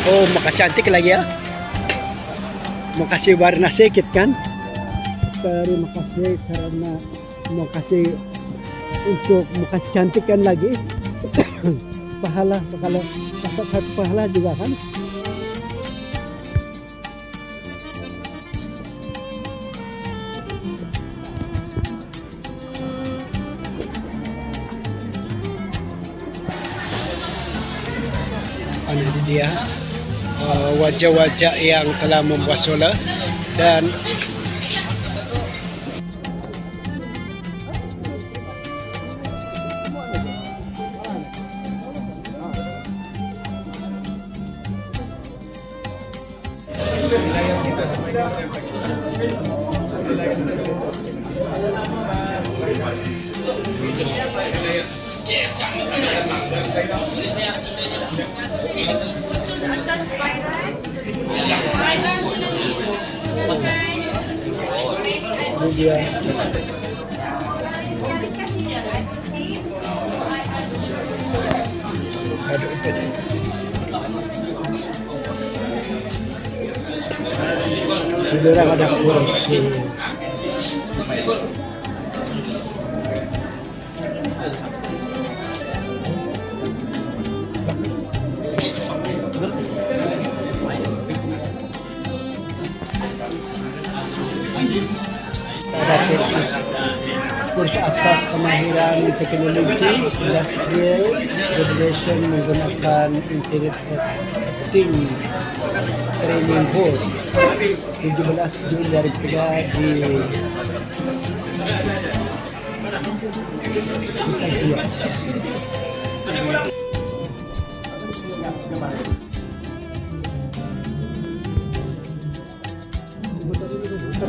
Oh, maka cantik lagi ya. Mau kasih warna sedikit kan? Terima kasih karena mau kasih untuk mau kasih cantikkan lagi. pahala dapat satu pahala juga kan? Ini dia wajah-wajah yang telah membuat solar dan dia orang ada kurang. Kurs asas kemahiran teknologi industrial regulation menggunakan internet testing training board 17 Juli dari di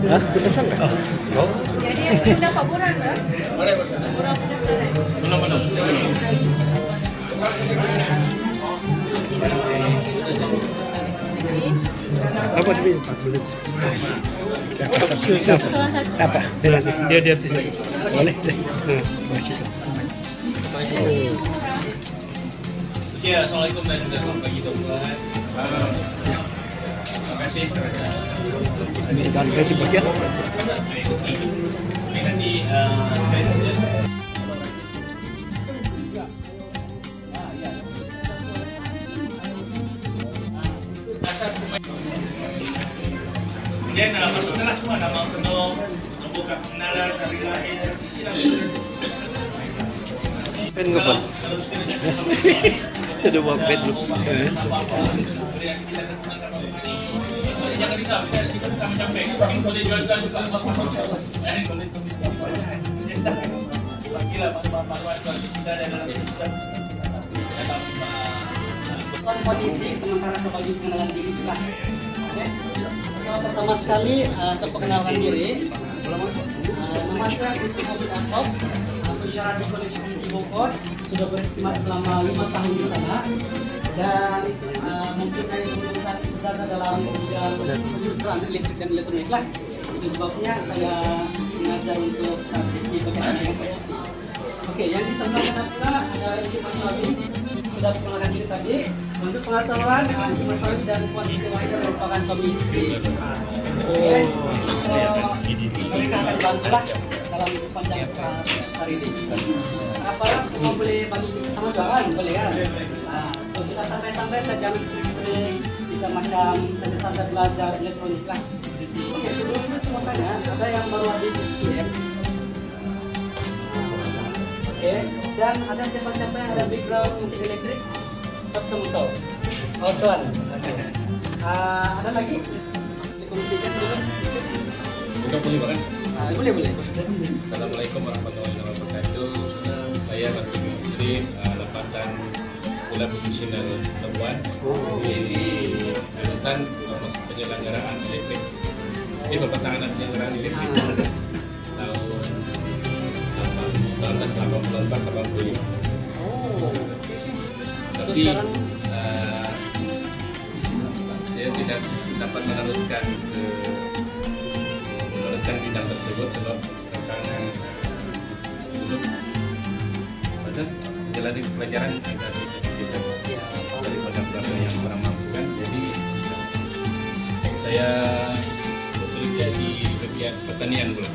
Hah? Kita sampai? Oh. Jadi sudah paburan kan? Boleh. Benar. Apa sih? 4 menit. Apa? Dia di situ. Boleh deh. Nah, masih. Ya, assalamualaikum dan selamat pagi teman-teman. Terima kasih. Ini dan gaji bagian. Nanti kemudian masukkanlah semua nama penuh, membuka pengenalan dari lahir, Pen ngapa? Ada buat pen lu. Jangan risau, kita sudah mencapai. Mungkin boleh jual-jual juga. Dan boleh gila, malu-malu kita ada dalam sistem. Kondisi sementara sebagai pengenalan diri lah. Oke. So, pertama sekali saya perkenalkan diri. Nama saya Rizky Habib Asof. Bicara di Koneksi di Bogor, sudah berkhidmat selama 5 tahun di sana dan mempunyai lulusan ijazah dalam bidang peran elektrik dan elektronik lah. Itu sebabnya saya mengajar untuk sertifikasi berkaitan dengan IoT. Oke, yang disampaikan pula ada Encik Mas Wabi sudah mengenalkan diri tadi. Untuk pengetahuan, Encik Mas Wabi dan Puan Siti Wahida merupakan suami istri. Oke, mereka akan bantulah dalam sepanjang hari ini. Apalah semua boleh bagi sama jualan boleh kan? Nah, so kita santai-santai saja sering kita macam santai-santai belajar elektronik lah. Oke, sebelum itu semuanya ada yang baru ada sistem. Oke, dan ada siapa-siapa yang ada background mungkin elektrik, tetap semua tahu. Oh tuan. Ada lagi? Dikongsikan dulu. Bukan boleh kan? Boleh. Assalamualaikum warahmatullahi wabarakatuh. Saya Bakti Muslim, lepasan sekolah profesional perempuan di lulusan promosi penyelenggaraan elektrik. Ini berpasangan penyelenggaraan elektrik tahun 1984-85. Tapi saya tidak dapat meneruskan bidang tersebut sebab tekanan untuk menjalani pelajaran agak sedikit daripada keluarga yang kurang mampu kan, jadi Saya bekerja di bagian pertanian dulu.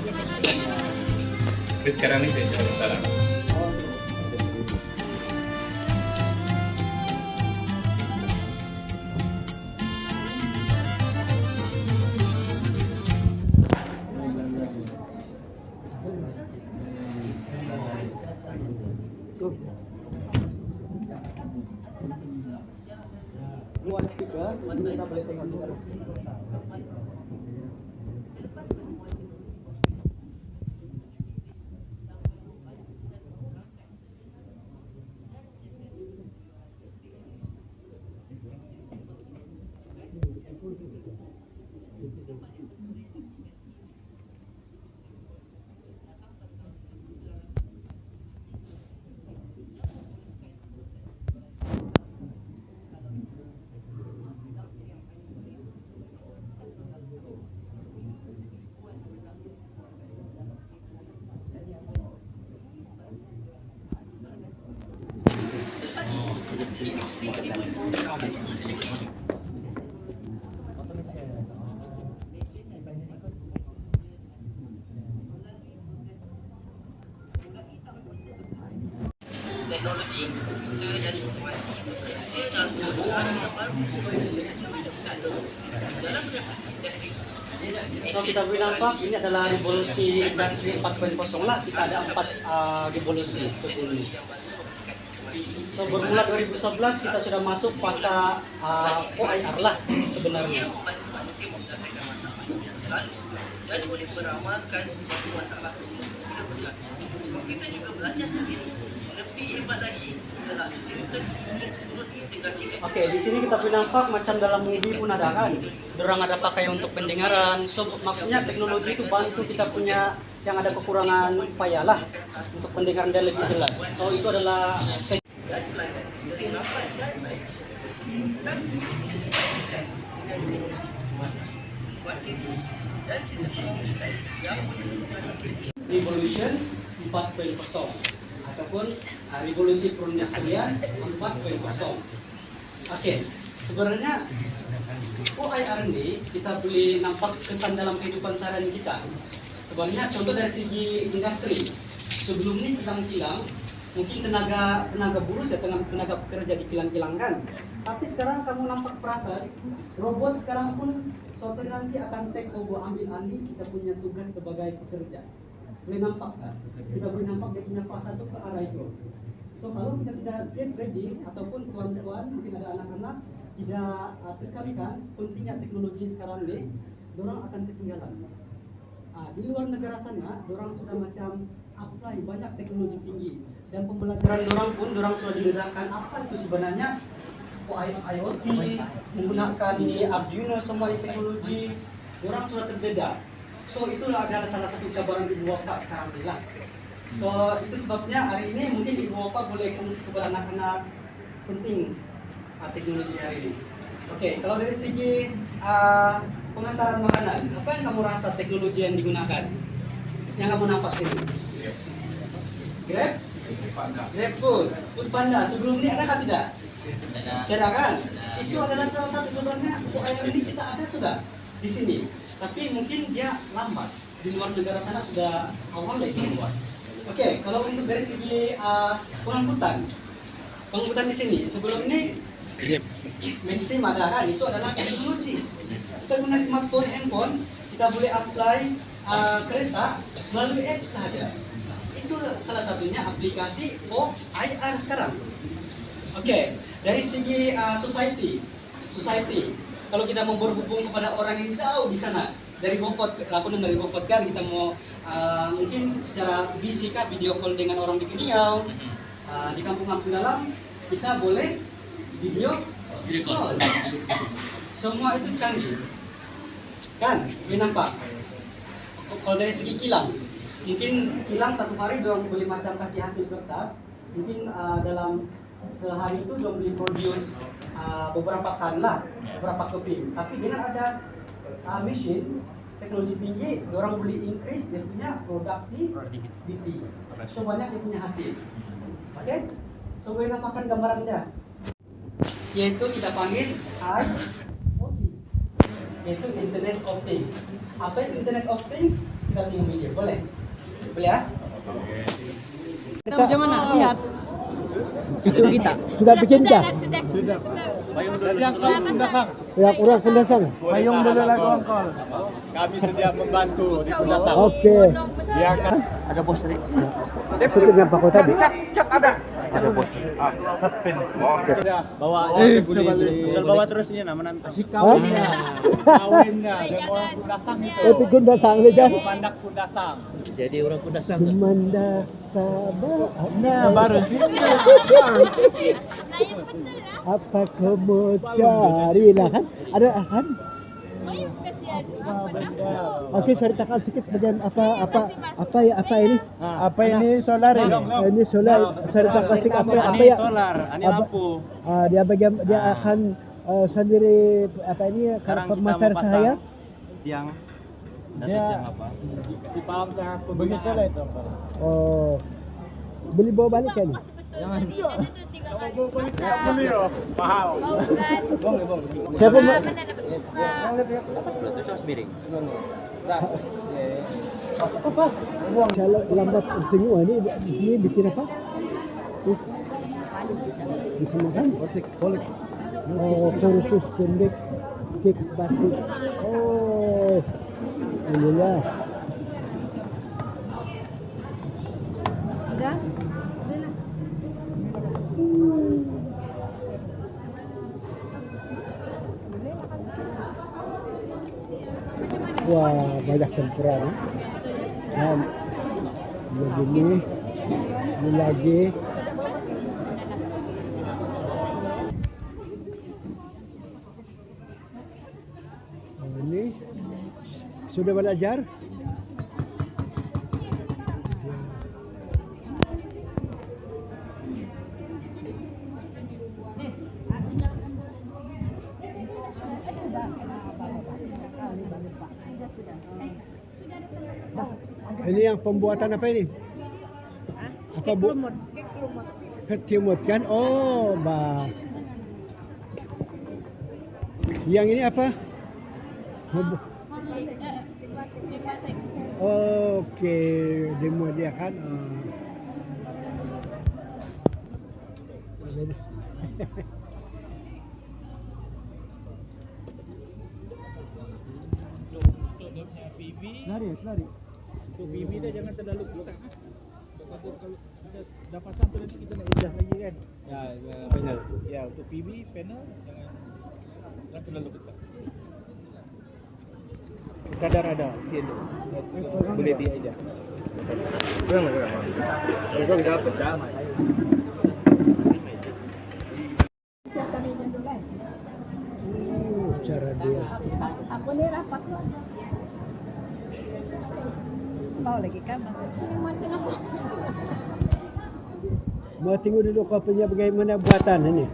Tapi sekarang ini saya sudah bersalah. Luar speaker, nanti kita boleh tengok juga. Teknologi komputer dan informasi bekerja dalam perusahaan yang baru dalam revolusi industri. So kita boleh nampak ini adalah revolusi industri 4.0 lah. Kita ada 4 revolusi sebelum ini. So bermula 2011 kita sudah masuk fase OIR lah sebenarnya. Dan boleh beramalkan sesuatu masalah kita juga belajar sendiri. Lebih hebat lagi adalah sistem ini turut diintegrasikan. Oke, di sini kita boleh nampak macam dalam movie pun ada kan. Dorang ada pakai untuk pendengaran. So maksudnya teknologi itu bantu kita punya yang ada kekurangan upaya lah untuk pendengaran dia lebih jelas. So itu adalah Revolution 4.0 ataupun revolusi perindustrian 4.0. Oke, sebenarnya OIR ini kita boleh nampak kesan dalam kehidupan sehari kita. Sebenarnya contoh dari segi industri, sebelum ini kilang-kilang mungkin tenaga buruh ya, tenaga pekerja di kilang-kilang kan. Tapi sekarang kamu nampak perasan, robot sekarang pun suatu nanti akan take over, ambil alih kita punya tugas sebagai pekerja. Boleh nampak kan? Kita boleh nampak dia punya fasa itu ke arah itu. So kalau kita tidak get ready ataupun tuan-tuan mungkin ada anak-anak tidak terkalikan pentingnya teknologi sekarang ini, dorang akan ketinggalan. Di luar negara sana, dorang sudah macam apply banyak teknologi tinggi dan pembelajaran dorang sudah diterapkan apa itu sebenarnya IoT, menggunakan ini Arduino, semua teknologi, dorang sudah terbeda. So itulah adalah salah satu cabaran Ibu Wafa sekarang ini lah. So itu sebabnya hari ini mungkin Ibu Wafa boleh kongsi kepada anak-anak penting teknologi hari ini. Oke, kalau dari segi pengantaran makanan, apa yang kamu rasa teknologi yang digunakan? Yang kamu nampak ini? Grab? Grab Food Panda. Sebelum ini ada tidak? Tidak kan? Itu adalah salah satu sebenarnya OIR ini kita ada sudah di sini. Tapi mungkin dia lambat. Di luar negara sana sudah awal lagi buat. Oke, kalau untuk dari segi pengangkutan di sini sebelum ini Maxim ada kan? Itu adalah teknologi. Kita guna smartphone, handphone, kita boleh apply kereta melalui app saja. Itu salah satunya aplikasi OIR sekarang. Oke, dari segi society, kalau kita mau berhubung kepada orang yang jauh di sana, dari Beaufort, dari Beaufort kan kita mau mungkin secara fisika video call dengan orang di Keniau, di kampung-kampung dalam kita boleh video call. Semua itu canggih, kan? Boleh nampak. Kalau dari segi kilang, mungkin kilang satu hari dong boleh macam kasih hasil kertas, mungkin dalam sehari itu dong boleh produce beberapa tan lah, beberapa keping. Tapi dengan ada mesin teknologi tinggi, orang boleh increase dia punya productivity. So banyak dia punya hasil. Oke? So boleh namakan gambarannya. Yaitu kita panggil IoT. yaitu Internet of Things. Apa itu Internet of Things? Kita tengok video, boleh? Boleh ya? Kita macam mana? Siap. Cucu kita. Sudah bikin kah? Sudah. Payung dulu sebelum Kundasang. Ya, kurang Kundasang. Payung dulu lah kongkol. Kami sedia membantu di Kundasang. Oke. Dia kan ada bos tadi. Seperti yang Pak tadi. Cak ada. Ada bos. Suspend. Sudah bawa bawa terus ini nama nanti. Asik kawinnya. Kawinnya dan orang Kundasang itu. Itu Kundasang saja. Pemandak Kundasang. Jadi orang Kundasang. Pemandak sabar. Nah, baru sih. Apa kau mau cari lah kan? Ada kan? Oke, ceritakan sedikit bagian apa ini? Apa ini solar ini? Ini solar. Ceritakan sedikit apa ya? Solar, ini lampu. Dia bagian dia akan sendiri apa ini Sekarang kita pemasar mau pasang saya. Tiang. Tiang apa? Si paham sangat begitu lah itu. Oh. Beli bawa balik kan? Jangan. Beli loh, mahal. Siapa mau? Apa? Kalau lambat semua ini bikin apa? Bisa makan? Oh, kursus pendek kek batik. Oh, inilah. Sudah. Wah, banyak campuran. Dan begini, ini lagi. Ini sudah belajar. Ini yang pembuatan apa ini? Apa bu? Kecimut kan? Oh, bah. Yang ini apa? Oke, demo dia kan. Lari. Untuk bibi dia jangan terlalu buka. Kalau dah pasang tu nanti kita nak udah lagi kan. Ya, panel. Ya, untuk PB panel jangan terlalu ketat. Kadar ada sini. Boleh dia aja. Kurang. Kalau kita pecah mai. Cara dia. Aku ni rapat tu. Bawa lagi kan? Mau tengok dulu kau punya bagaimana buatan ini.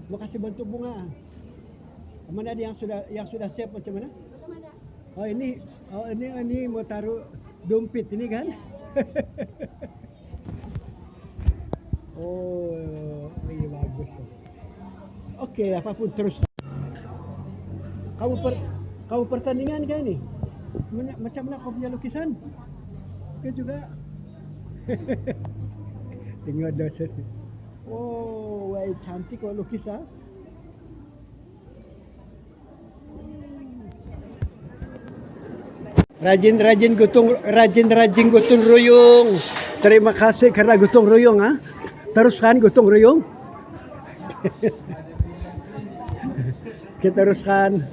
Mau kasih bentuk bunga. Mana ada yang sudah siap macam mana? Oh ini mau taruh dompet ini kan? Oh, ini bagus. Oke, apapun terus. Kamu pertandingan kan ini? Macam mana kau punya lukisan? Kau juga? Tengok dosen. Oh, wah cantik kau lukisan. Rajin gotong royong. Terima kasih karena gotong royong ha. Teruskan gotong royong. Kita teruskan.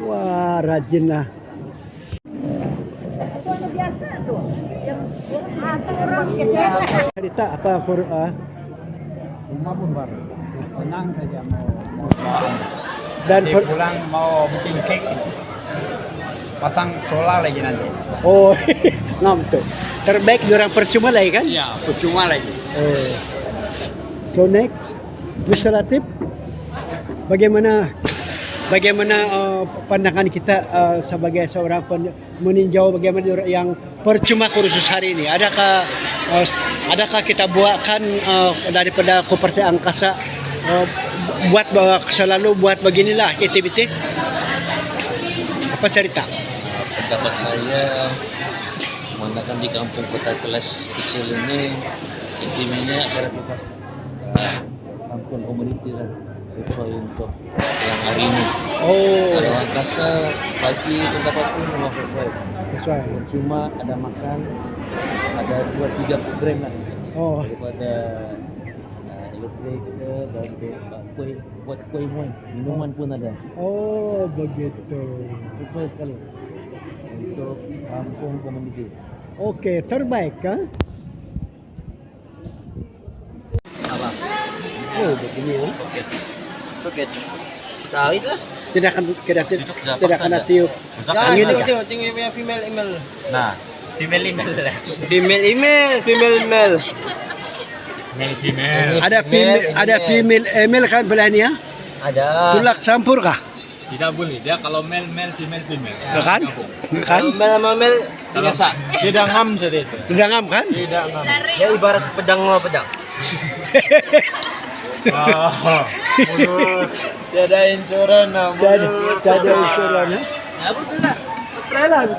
Wah, rajin lah. Itu biasa tuh. Yang orang Cerita apa Quran? Apapun baru. Tenang saja mau Dan pulang mau bikin cake. Pasang solar lagi nanti. oh, ngam tuh. terbaik orang percuma lagi kan? Ya, percuma lagi. So next, Mr. Latif, bagaimana pandangan kita sebagai seorang meninjau bagaimana yang percuma kursus hari ini? Adakah kita buatkan daripada koperasi angkasa buat selalu buat beginilah aktiviti? Apa cerita? Pendapat saya, menggunakan di kampung kota kelas kecil ini intinya aktivitas kampung community lah, sesuai untuk yang hari ini. Kalau angkasa pagi pendapatku memang sesuai. Cuma ada makan, ada 2-3 program lah. Daripada elektrik dan kue, buat kue minuman pun ada. Oh begitu. Sesuai sekali untuk kampung community. Oke, terbaik kan? Apa? Oh begini ya. Soket. Tahu itu lah. Tidak akan tiup angin kah? Tengok punya female email. Nah, female email lah. Female email. Male female. Ada female email kan belah ni ya? Ada. Tulak campur kah? Tidak boleh. Dia kalau male female. Kan? Kan? Mel sama mel biasa. Tidak ngam saja itu. Tidak ngam kan? Tidak ngam. Ya ibarat pedang sama pedang. Mulut. Tiada insuran Jadi insurannya. Ya betul lah. Thailand.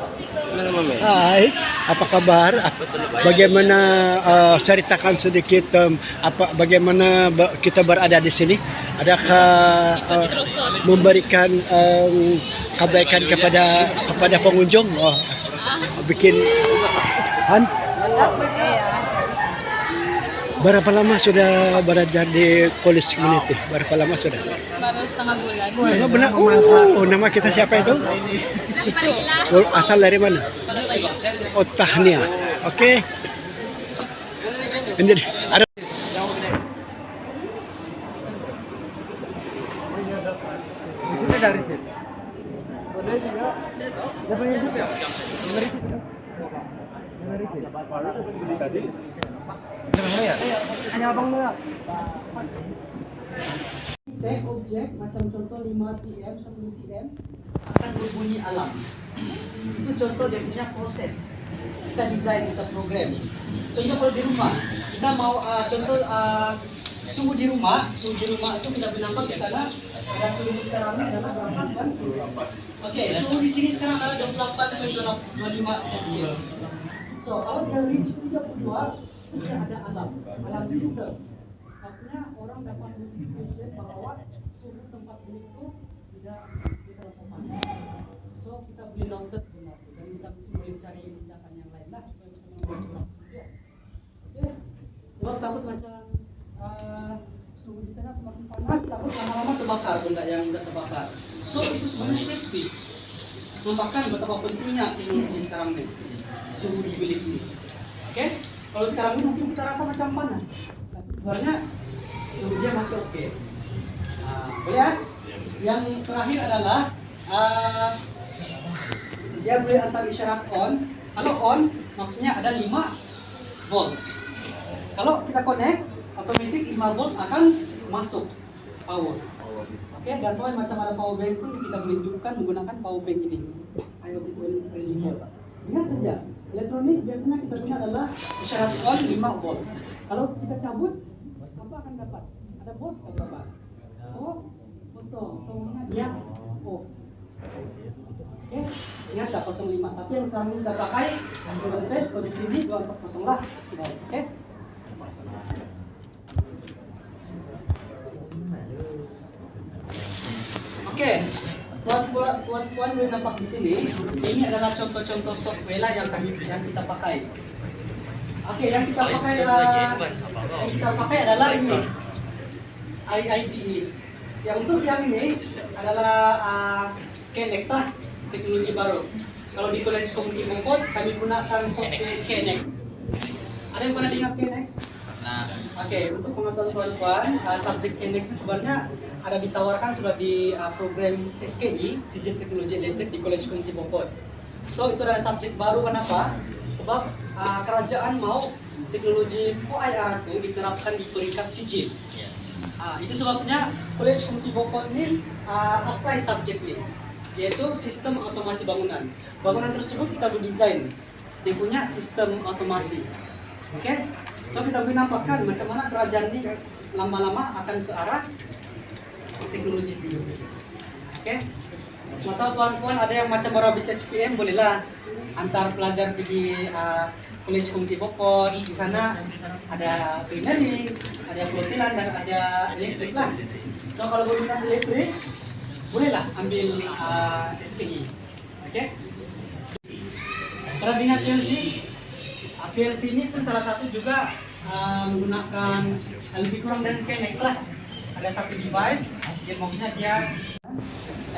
Mel sama mel. Hai, apa kabar? Bagaimana ceritakan sedikit bagaimana kita berada di sini? Adakah memberikan kebaikan kepada pengunjung? Bikin berapa lama sudah berada di college community? Berapa lama sudah? Baru setengah bulan. Benar. Nama kita siapa itu? Asal dari mana? Oh, Tahnia. Oke. Ini ada objek macam contoh 5 cm, 10 cm akan berbunyi alam. Itu contoh dia punya proses. Kita desain, kita program. Contoh kalau di rumah, kita mau suhu di rumah itu kita nampak di sana ada suhu sekarang ini adalah 28 kan? Oke, suhu di sini sekarang adalah 28,25 Celcius. So, kalau dia reach 32, itu ada alam sistem. Maksudnya orang dapat notification bahwa suhu tempat ini itu tidak terlalu panas. So, kita boleh noted benar dan kita boleh cari tindakan yang lain lah supaya kita membuat ya. Oke. Sebab takut macam suhu di sana semakin panas, takut lama-lama terbakar benda yang tidak terbakar. So, itu sebenarnya safety. Nampakkan betapa pentingnya teknologi sekarang ini. Suhu di bilik ini. Oke? Kalau sekarang ini mungkin kita rasa macam panas. Tapi sebenarnya suhu dia masih oke. Boleh ya? Yang terakhir adalah dia boleh antar isyarat on. Kalau on, maksudnya ada 5 volt. Kalau kita connect, otomatis 5 volt akan masuk power. Oke, that's why macam ada power bank pun kita boleh hidupkan menggunakan power bank ini. IoT 24. Ingat saja, elektronik biasanya kita guna adalah isyarat on 5 volt. Kalau kita cabut, apa akan dapat? Ada volt atau berapa? Oh, kosong. Semuanya dia off. Oke, ingat tak 05. Tapi yang sekarang ini kita pakai single phase kondisi ini 240 lah. Oke. Oke, puan boleh nampak di sini. Ini adalah contoh-contoh software lah yang kita pakai. Oke, yang kita pakai adalah ini, IIBE. Yang untuk yang ini adalah KNX lah, teknologi baru. Kalau di College Community Comfort kami gunakan software KNX. Ada yang pernah dengar KNX? Nah, Oke, untuk pengetahuan tuan-tuan, subjek KNX itu sebenarnya ada ditawarkan sudah di program SKI, Sijil Teknologi Elektrik di College Community Comfort. So itu adalah subjek baru. Kenapa? Sebab kerajaan mau teknologi OIR itu diterapkan di peringkat sijil. Itu sebabnya College Community Bokor ini apply subjek ini, yaitu sistem otomasi bangunan. Bangunan tersebut kita berdesain, dia punya sistem otomasi. Oke? So kita boleh nampakkan macam mana kerajaan ini lama-lama akan ke arah teknologi tinggi. Oke? Mau tahu tuan-tuan ada yang macam baru habis SPM, bolehlah antar pelajar pergi College Community Bokor. Di sana ada culinary, ada perhotelan dan ada elektrik lah. So kalau berminat elektrik, bolehlah ambil SPI. Oke? Pernah dengar PLC? PLC ini pun salah satu juga menggunakan lebih kurang dari KNX lah. Ada satu device, dia maksudnya dia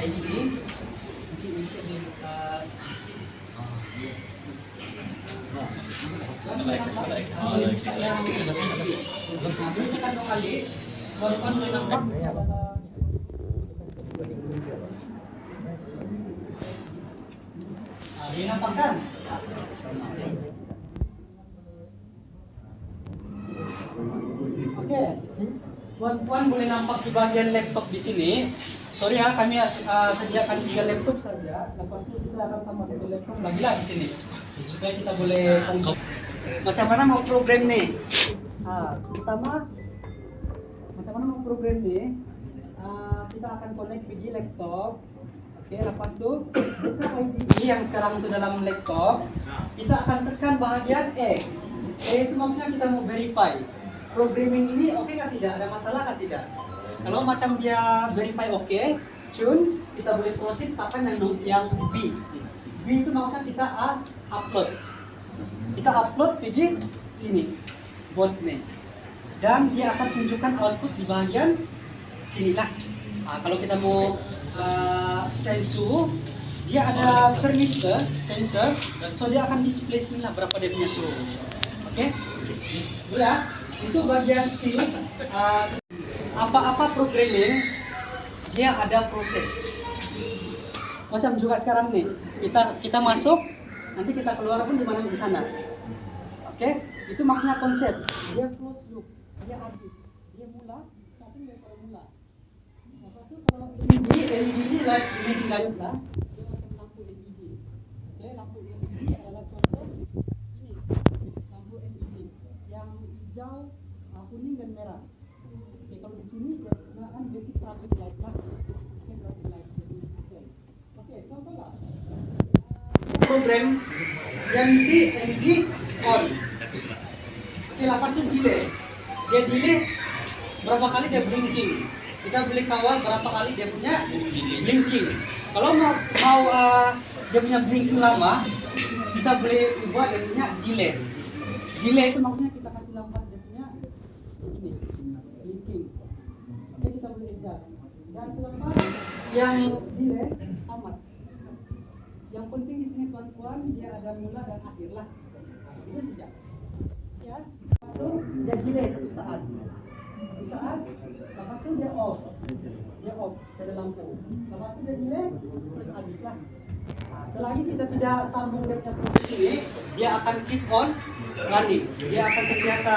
IDE. Dinampakkan. Oke, tuan-tuan boleh nampak di bagian laptop di sini. Sorry ya, kami sediakan 3 laptop saja. Lepas itu kita akan tambah 1 laptop lagi lah di sini, supaya kita boleh kongsi. Macam mana mau program nih? Pertama, macam mana mau program nih? Kita akan connect di laptop. Oke, lepas itu buka IDE yang sekarang itu dalam laptop. Kita akan tekan bahagian E. E itu maksudnya kita mau verify programming ini oke kah tidak, ada masalah kah tidak. Kalau macam dia verify oke, tune, kita boleh proceed tekan yang B. B itu maksudnya kita upload. Kita upload pergi sini botnya, dan dia akan tunjukkan output di bagian sinilah. Kalau kita mau sensor, dia ada thermistor sensor, so dia akan display sini lah berapa dia punya suhu. Oke, udah. Itu bagian C, apa-apa programming dia ada proses. Macam juga sekarang nih, kita masuk, nanti kita keluar pun di mana di sana. Oke, itu makna konsep. Dia close loop, dia habis, dia mula, tapi dia kalau mula. Lepas itu kalau LED ini like imaging light lah, dia macam lampu LED. Oke, lampu LED adalah contoh ini, lampu LED yang hijau, kuning dan merah. Oke, kalau di sini dia gunakan basic traffic light lah. Oke, traffic light jadi display. Oke, contoh lah. Program yang mesti LED on. Oke, lepas itu delay. Dia delay berapa kali dia blinking. Kita boleh kawal berapa kali dia punya blinking. Kalau mau dia punya blinking lama, kita boleh ubah dia punya delay. Delay itu maksudnya kita kasih lambat dia punya ini blinking. Oke, kita boleh adjust. Dan selepas yang delay tamat. Yang penting di sini tuan-tuan dia ada mula dan akhir lah. Itu saja. Ya. Lalu dia delay satu saat. Satu saat. Lepas itu dia off. Dia off dari lampu. Lepas itu dia delay terus habislah. Selagi kita tidak sambung dia punya proses ini, dia akan keep on running. Dia akan sentiasa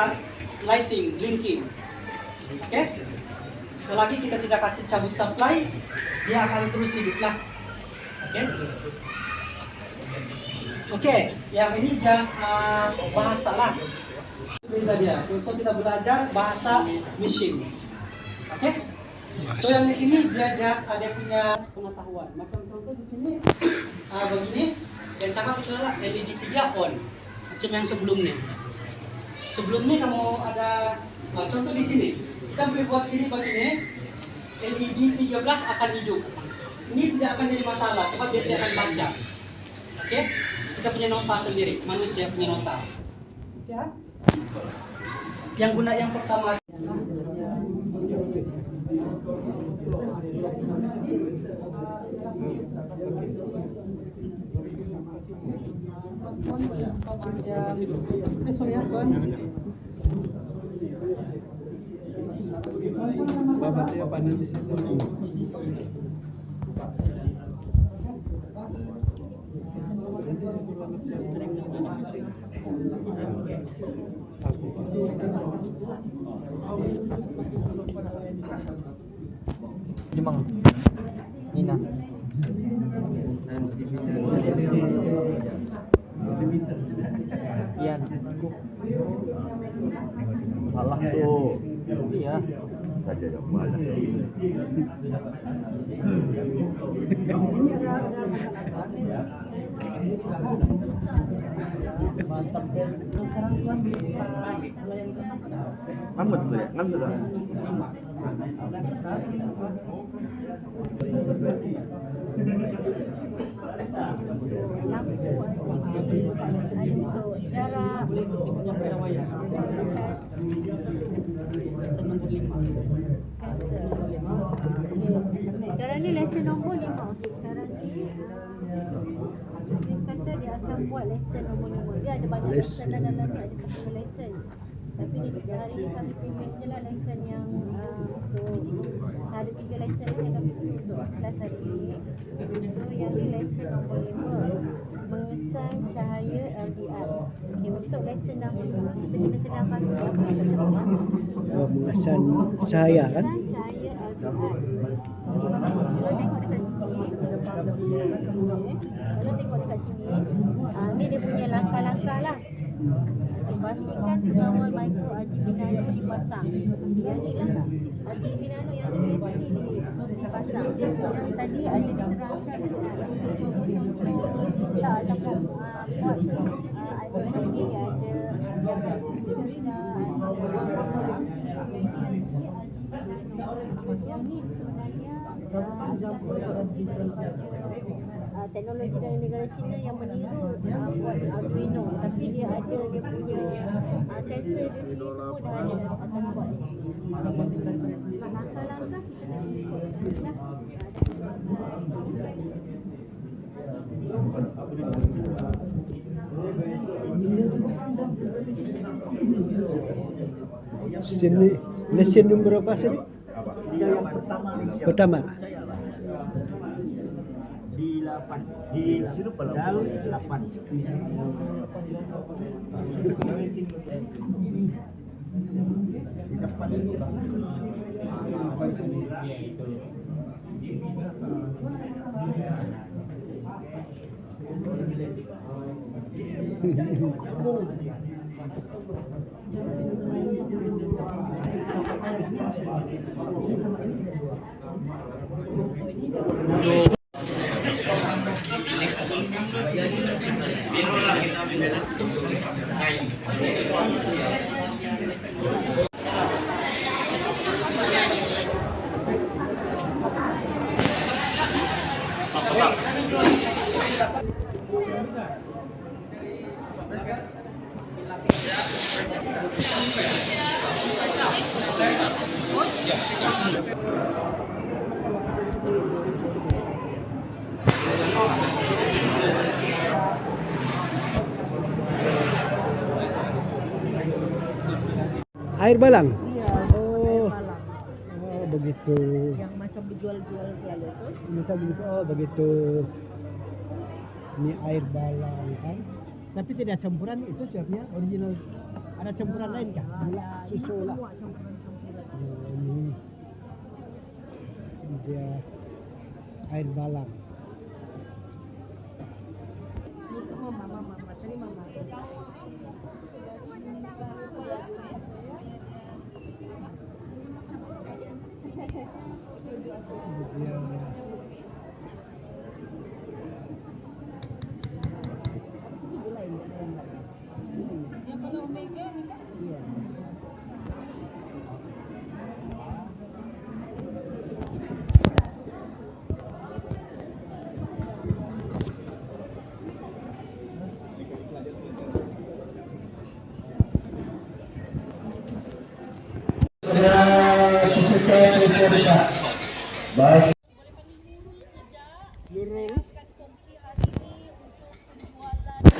lighting, blinking. Oke? Selagi kita tidak kasih cabut supply, dia akan terus hidup lah. Oke? Oke, yang ini just bahasa lah. Bisa dia. So kita belajar bahasa machine. Oke? So yang di sini dia just ada punya pengetahuan. Macam contoh di sini begini, yang sama itu adalah LED 3 on. Macam yang sebelumnya. Sebelumnya kamu ada contoh di sini. Kita boleh buat sini begini. LED 13 akan hidup. Ini tidak akan jadi masalah sebab dia tidak akan baca. Oke? Kita punya nota sendiri, manusia punya nota. Ya. Yang guna yang pertama sorry ya, Tuan. Bapak dia panen di situ. Jemang. Nina. Ian. Salah tuh. Iya. Saja yang banyak. Ngambil tuh ya, ngambil tuh. Sekarang ni lesson nombor 5. Okey, sekarang ni dia kata dia akan buat lesson nombor 5. Dia ada banyak lesson dalam ni, ada 10 lesson. Tapi dia hari ni kami print je lah lesson yang untuk ada 3 lesson ni kami print untuk kelas hari ni. So yang ni lesson nombor 5, mengesan cahaya LDR. Okey, untuk lesson nombor 5 kita kena kenalkan siapa yang terkenal. Oh, mengesan cahaya kan? Mengesan cahaya LDR. Kalau tengok dekat sini, ni dia punya langkah-langkah lah. Pastikan pengawal mikro RGB nano dipasang. Yang ni lah RGB nano yang ni mesti dipasang. Yang tadi ada diterangkan contoh-contoh lah ataupun buat iPad ini ada yang ni sebenarnya teknologi dari negara China yang meniru buat Arduino, tapi dia ada dia punya sensor dia ni semua dah ada dalam atas buat ni. Langkah-langkah kita kena ikut lah. Sini lesson nombor berapa tadi? Yang Pertama. di 8 di dalam 8. Di depan itu Air balang. Iya, Oh. malam. Oh, begitu. Yang macam berjual-jual piala tu. Macam begitu. Oh, begitu. Ini air balang kan. Tapi tidak campuran itu siapnya original. Ada campuran lain kah? Gula, Ini susu lah. semua campuran-campuran. Oh, ini dia air balang. Ini untuk mama. Cari mama. Dia Yang kalau omega ni kan? iya.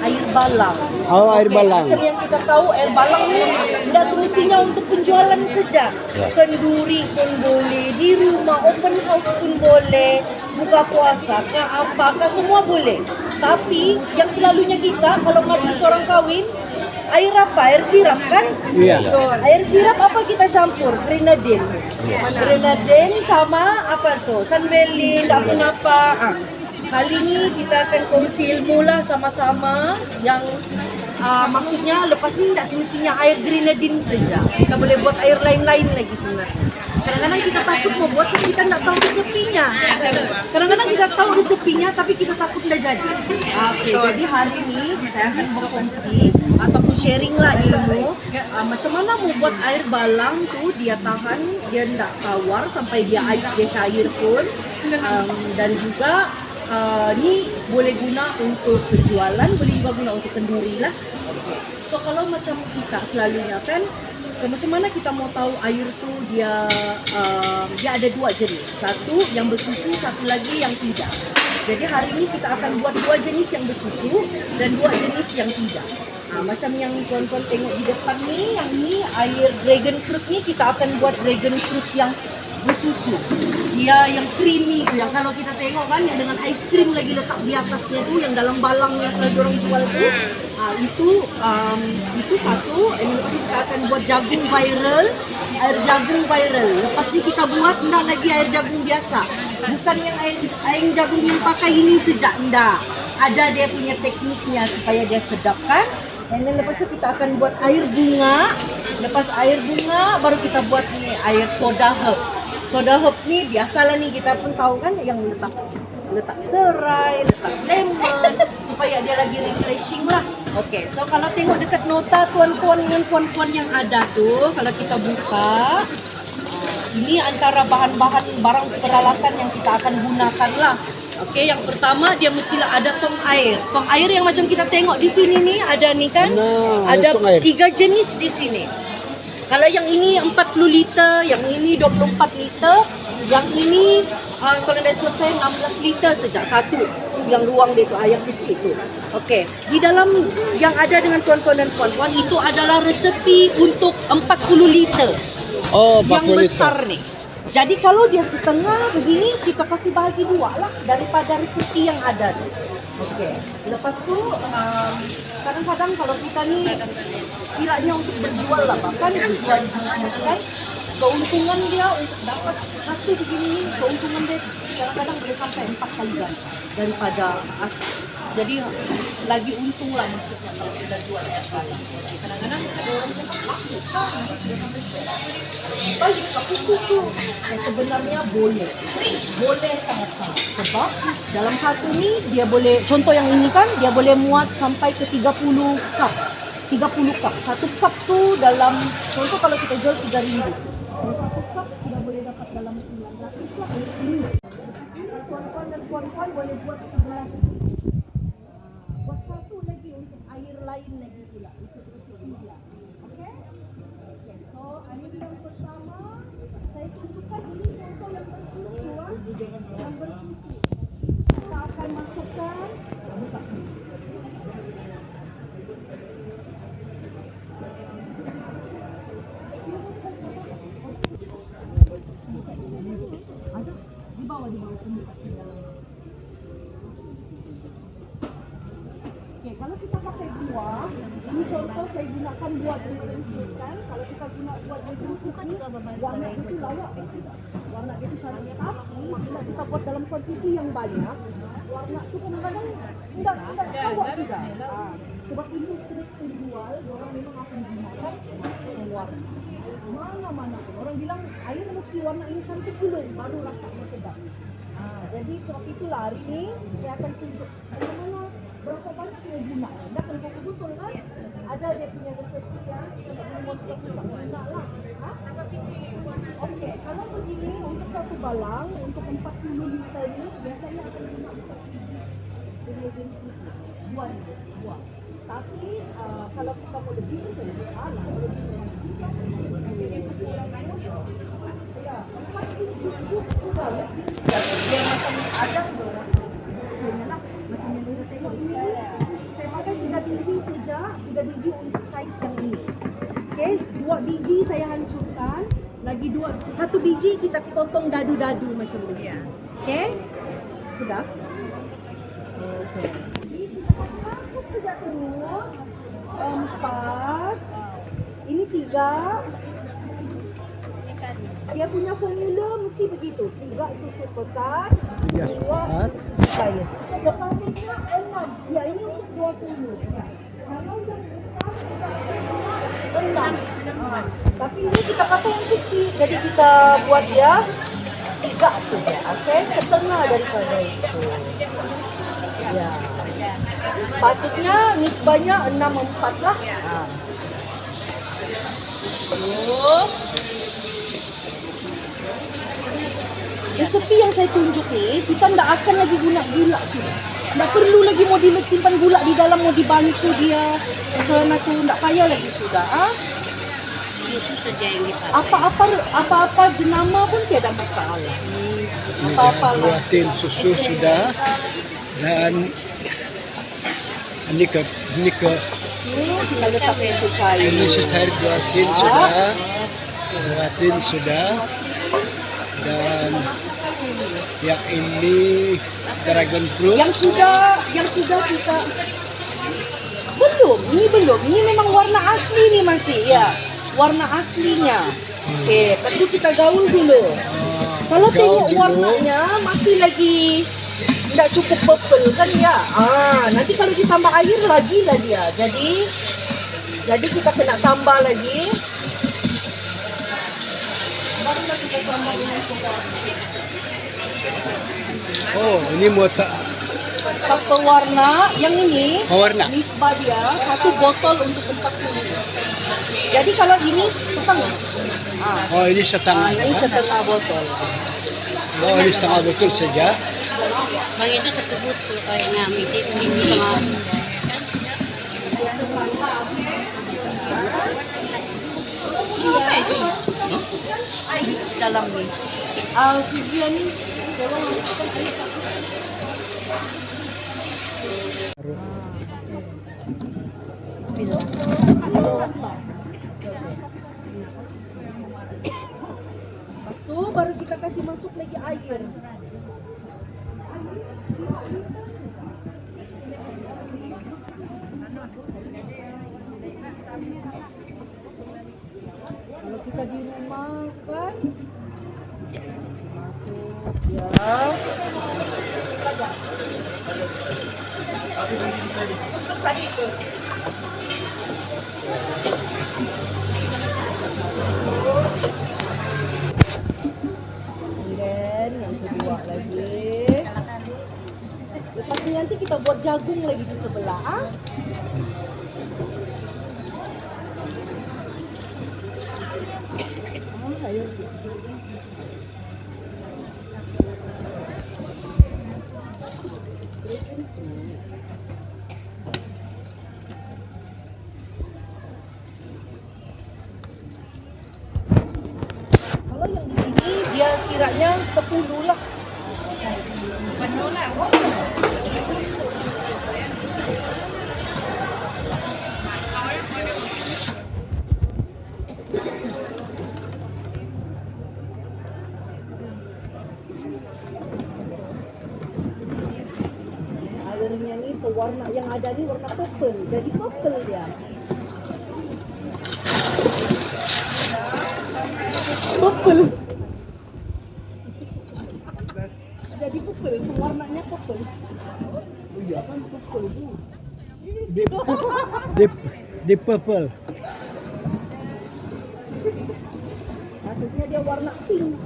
Air balang. Oh, air balang. Macam yang kita tahu air balang ni tidak semestinya untuk penjualan saja. Kenduri pun boleh, di rumah open house pun boleh, buka puasa kah apakah semua boleh. Tapi yang selalunya kita kalau ngajak seorang kahwin air apa? Air sirap kan? Iya. Air sirap apa kita campur? Grenadine. Grenadine sama apa tuh? Sunbelin, apa? Kali ini kita akan kongsi ilmu lah sama-sama yang maksudnya lepas ni tak semestinya air grenadine saja. Kita boleh buat air lain-lain lagi sebenarnya. Kadang-kadang kita takut mau buat sebab kita tak tahu resepinya. Kadang-kadang kita tahu resepinya tapi kita takut tidak jadi. Okey, jadi hari ini saya akan berkongsi ataupun sharing lah ilmu macam mana mau buat air balang tu dia tahan, dia tidak tawar sampai dia ais dia cair pun. Dan juga ni boleh guna untuk penjualan, boleh juga guna untuk kenduri lah. So kalau macam kita selalunya kan, macam mana kita mau tahu air tu dia ada dua jenis. Satu yang bersusu, satu lagi yang tidak. Jadi hari ini kita akan buat dua jenis yang bersusu dan dua jenis yang tidak. Macam yang tuan-tuan tengok di depan ni, yang ni air dragon fruit ni kita akan buat dragon fruit yang bersusu. Dia yang creamy tu, yang kalau kita tengok kan yang dengan ice cream lagi letak di atasnya tu, yang dalam balang yang selalu orang jual tu. Itu satu. Dan lepas itu kita akan buat jagung viral, air jagung viral. Lepas ni kita buat tidak lagi air jagung biasa. Bukan yang air jagung yang pakai ini sejak, tidak. Ada dia punya tekniknya supaya dia sedap kan. Dan lepas tu kita akan buat air bunga. Lepas air bunga baru kita buat ni air soda herbs. Soda herbs ni biasalah ni kita pun tahu kan yang letak serai, letak lemon supaya dia lagi refreshing lah. Okey, so kalau tengok dekat nota tuan-tuan dengan puan-puan yang ada tu, kalau kita buka, ini antara bahan-bahan barang peralatan yang kita akan gunakan lah. Okey, yang pertama dia mestilah ada tong air. Tong air yang macam kita tengok di sini ni ada ni kan? Ada 3 jenis di sini. Kalau yang ini 40 liter, yang ini 24 liter, yang ini kalau tidak silap saya 16 liter sejak satu. Yang ruang dia tu, yang kecil tu. Okey, di dalam yang ada dengan tuan-tuan dan puan-puan itu adalah resepi untuk 40 liter. Oh, 40 yang besar ni. Jadi kalau dia setengah begini, kita pasti bahagi dua lah daripada resepi yang ada tu. Okey. Lepas tu kadang-kadang kalau kita ni kiranya untuk berjual lah, bahkan berjual bisnes kan, keuntungan dia untuk dapat satu begini, keuntungan dia kadang-kadang boleh sampai 4 kali ganda daripada asal. Jadi lagi untung lah maksudnya kalau kita jual air balang. Kadang-kadang ada orang cakap laku kan, sudah sampai sekarang. Balik ke kuku tu. Sebenarnya boleh sangat-sangat. Sebab dalam satu ni dia boleh, contoh yang ini kan, dia boleh muat sampai ke 30 cup. 30 cup. Satu cup tu dalam, contoh kalau kita jual 3,000. Satu cup sudah boleh dapat dalam 900 lah. Tuan-tuan dan puan-puan boleh buat sebelah situ. Buat satu lagi untuk air lain lagi pula. Itu resepi dia. Okey? Okey. So, air yang pertama saya tunjukkan ini contoh yang bersusu. Yang bersusu. Kita akan masukkan di bawah Okey, kalau kita pakai buah, ini contoh saya gunakan buah jeruk kan. Kalau kita guna buah jeruk ni, warna itu lawa. Warna itu sangat, tapi bila kita buat dalam kuantiti yang banyak, warna itu kadang-kadang tidak lawa juga. Sebab ini terus terjual, orang memang akan gunakan warna. Mana-mana pun. Orang bilang air mesti warna ini cantik dulu, baru rasanya sedap. Jadi sebab itulah hari ini saya akan tunjuk bagaimana berapa banyak yang guna. Anda kan satu betul kan? Ada dia punya resepi yang kita membuat kita guna lah. Okey, kalau begini untuk satu balang untuk 40 liter ini biasanya akan guna 4 biji. Buah. Tapi kalau kita mau lebih itu lebih salah. Ya, 4 biji sudah lebih. Dia macam ada orang. Macam yang kita tengok ini, saya pakai 3 biji saja, 3 biji untuk saiz yang ini. Okey, 2 biji saya hancurkan, lagi 1 biji kita potong dadu-dadu macam ni. Okey? Sudah? Okey. Jadi kita masuk saja terus. 4. Ini 3. Dia punya formula mesti begitu. 3 susu pekat, 3 2 sepakat. saya. Sepatutnya 6. Ya ini untuk 20. Kalau yang besar 6. Tapi ini kita pakai yang kecil. Jadi kita buat dia 3 saja. Okey, setengah daripada itu. Ya. Sepatutnya nisbahnya 6/4 lah. Resepi yang saya tunjuk ni, kita tidak akan lagi guna gula sudah. Tak perlu lagi mau simpan gula di dalam, mau dibancu dia. Macam mana tu, tak payah lagi sudah. Itu saja yang dipakai. Apa-apa jenama pun tiada masalah. Apa-apa lah. Buatin susu sudah. Dan ini ke Kita letak susu cair. ini secair buatin sudah. Buatin sudah. Dan yang ini dragon fruit. Yang sudah kita belum. Ini memang warna asli ni masih ya. Warna aslinya. Okey, lepas tu kita gaul dulu. Kalau gaul tengok dulu. warnanya masih lagi tidak cukup purple kan ya. Nanti kalau kita tambah air lagi lah dia. Jadi kita kena tambah lagi. Barulah kita tambah dengan Oh, ini mau tak satu warna. Yang ini warna. nisbah dia 1 botol untuk 40. Jadi kalau ini setengah. Oh, ini setengah. Ini setengah botol. Oh, ini setengah botol saja. Bang itu satu botol kayak ngami ini sama. Ais dalam ni. Suzian ni tolong masukkan ais. Lepas tu baru kita kasih masuk lagi air. Kalau kita di rumah kan masuk ya. Dan yang kedua lagi. Lepas ni nanti kita buat jagung lagi di sebelah. Ayo. Kalau yang di sini dia kiranya 10 lah. Penuh lah. Airnya ni warna yang ada ni warna purple. Jadi purple dia. Purple. Jadi purple, warnanya purple. Oh iya kan purple tu. Deep purple. Maksudnya dia warna pink.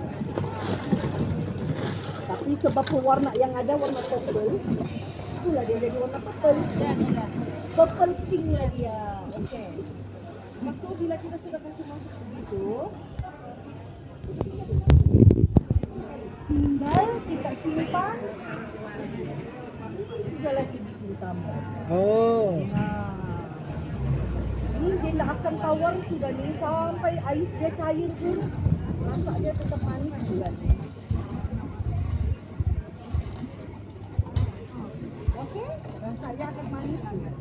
Tapi sebab warna yang ada warna purple, itulah dia jadi warna purple. Purple pink lah dia. Okey. Maksud bila kita sudah kasih masuk begitu, tinggal kita simpan. Sudah lagi bikin tambah. Oh. Ini dia nak akan tawar sudah ni sampai ais dia cair pun masak dia tetap manis juga. Okey, rasa dia akan manis juga.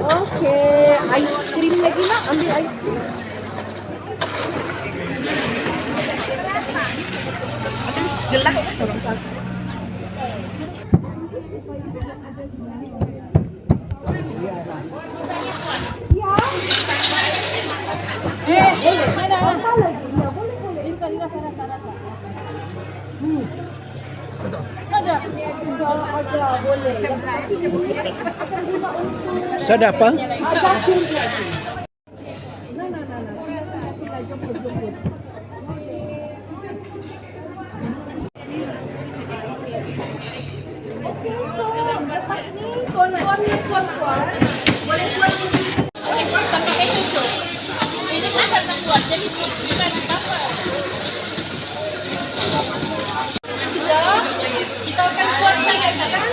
Okey, ais krim lagi nak ambil ais krim. Gelas orang satu. Ada boleh. Sada apa? Kita akan buat saja kan?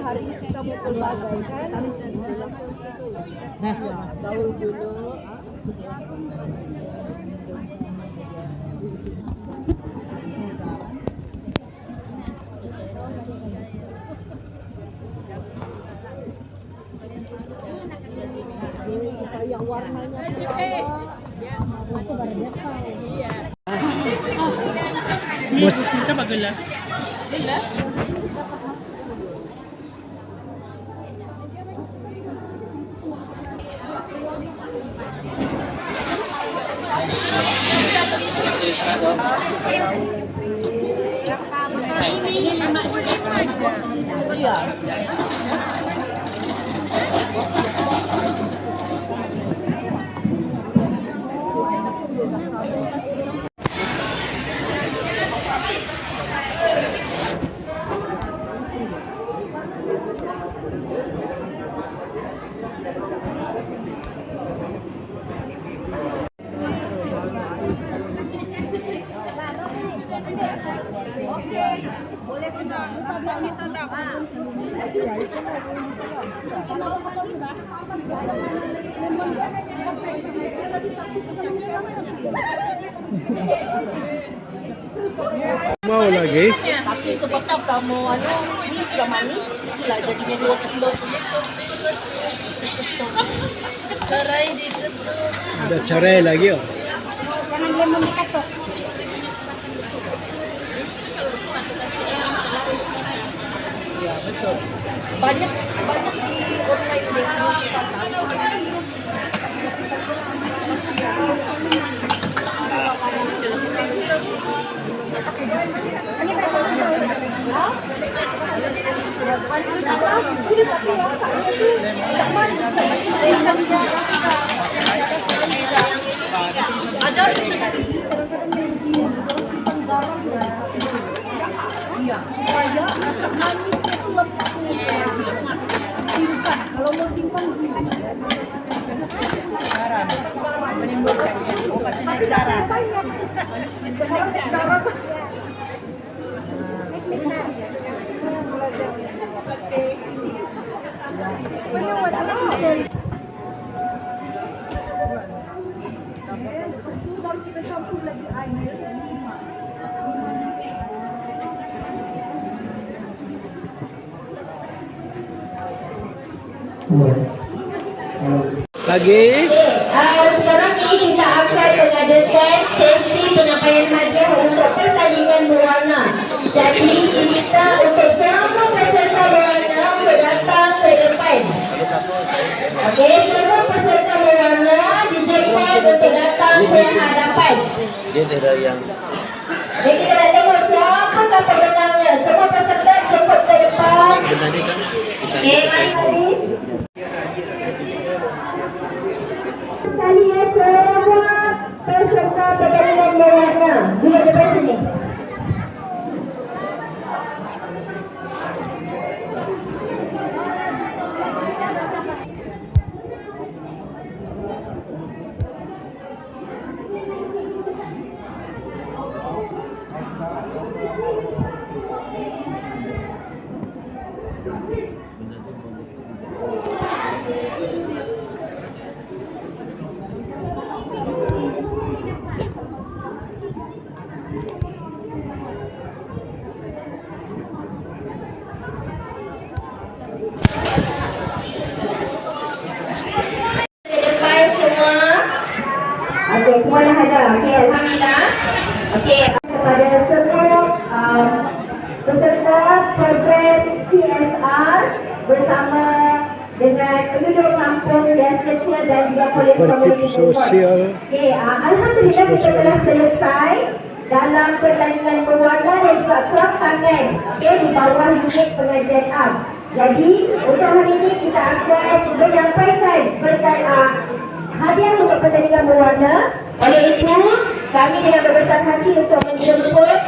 Hari ini kita mau pelbagai kan? Nah, baru dulu. Yang warnanya Kita gelas. Mau lagi? Tapi sebab kamu ini sudah manis, itulah jadinya 2 kilo segitu. Cerai di Ada cerai lagi oh. Jangan lemon dikatok. Ya betul. Banyak di online ada resepi iya supaya rasa manisnya itu lepas simpan kalau mau simpan garam menimbulkan obat penyakit darah baru kita campur lagi air 5. Lagi? Sekarang ini kita akan mengadakan sesi penyampaian hadiah untuk pertandingan berwarna. Jadi kita untuk semua peserta berwarna berdatang ke depan. Okey, semua peserta berwarna dijamin untuk datang ke hadapan. Dia ada yang Jadi kita nak tengok siapa tak pemenangnya. Semua peserta cepat ke depan. benar ni kan? Okey, mari. Kalian semua peserta pertandingan berwarna duduk depan sini. program CSR bersama dengan penduduk kampung dan kecil dan juga polis komuniti sosial. Okey, alhamdulillah kita telah selesai dalam pertandingan berwarna dan juga kerampangan di bawah unit pengajian am. Jadi untuk hari ini kita akan menyampaikan hadiah untuk pertandingan berwarna. Oleh itu kami dengan berbesar hati untuk menjemput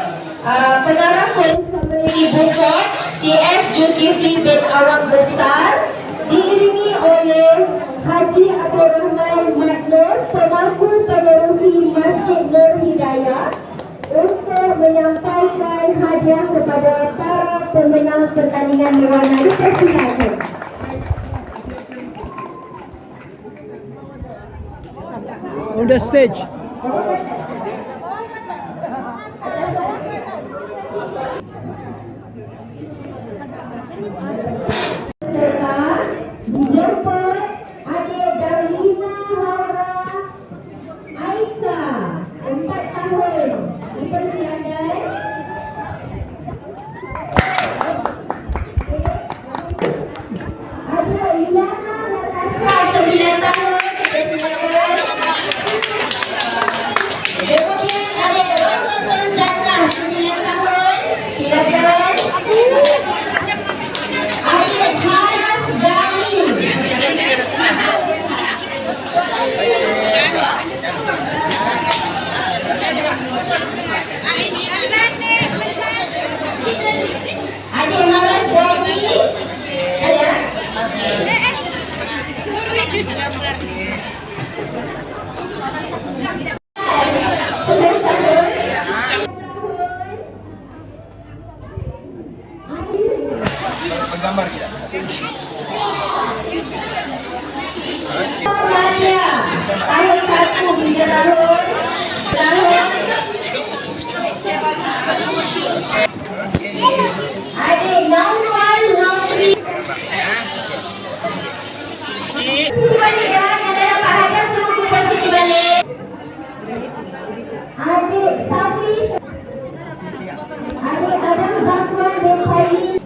pengarah polis komuniti Beaufort TS Zulkifli bin Awang Besar diiringi oleh Haji Abdul Rahman Maknur pemangku penerusi Masjid Nur Hidayah untuk menyampaikan hadiah kepada para pemenang pertandingan berwarna. Dipersilakan. On the stage. Dijemput adik Darlina Haura Aika 4 tahun. Dipersilakan. Adik Ilana Natasha 9 tahun. Dipersilakan. Kemudian adik Ramadan Jannah 9 tahun. Silakan. Adik Haras Dani. Adik Haras Dani. Ada? Gambar kita. Nadia, tahun 1, 3 tahun. Adik Naufal Nafri. Sini balik ya, yang dah dapat hadiah suruh kumpul sini balik. Adik Safi. Adik Adam Zakwan bin Khalid.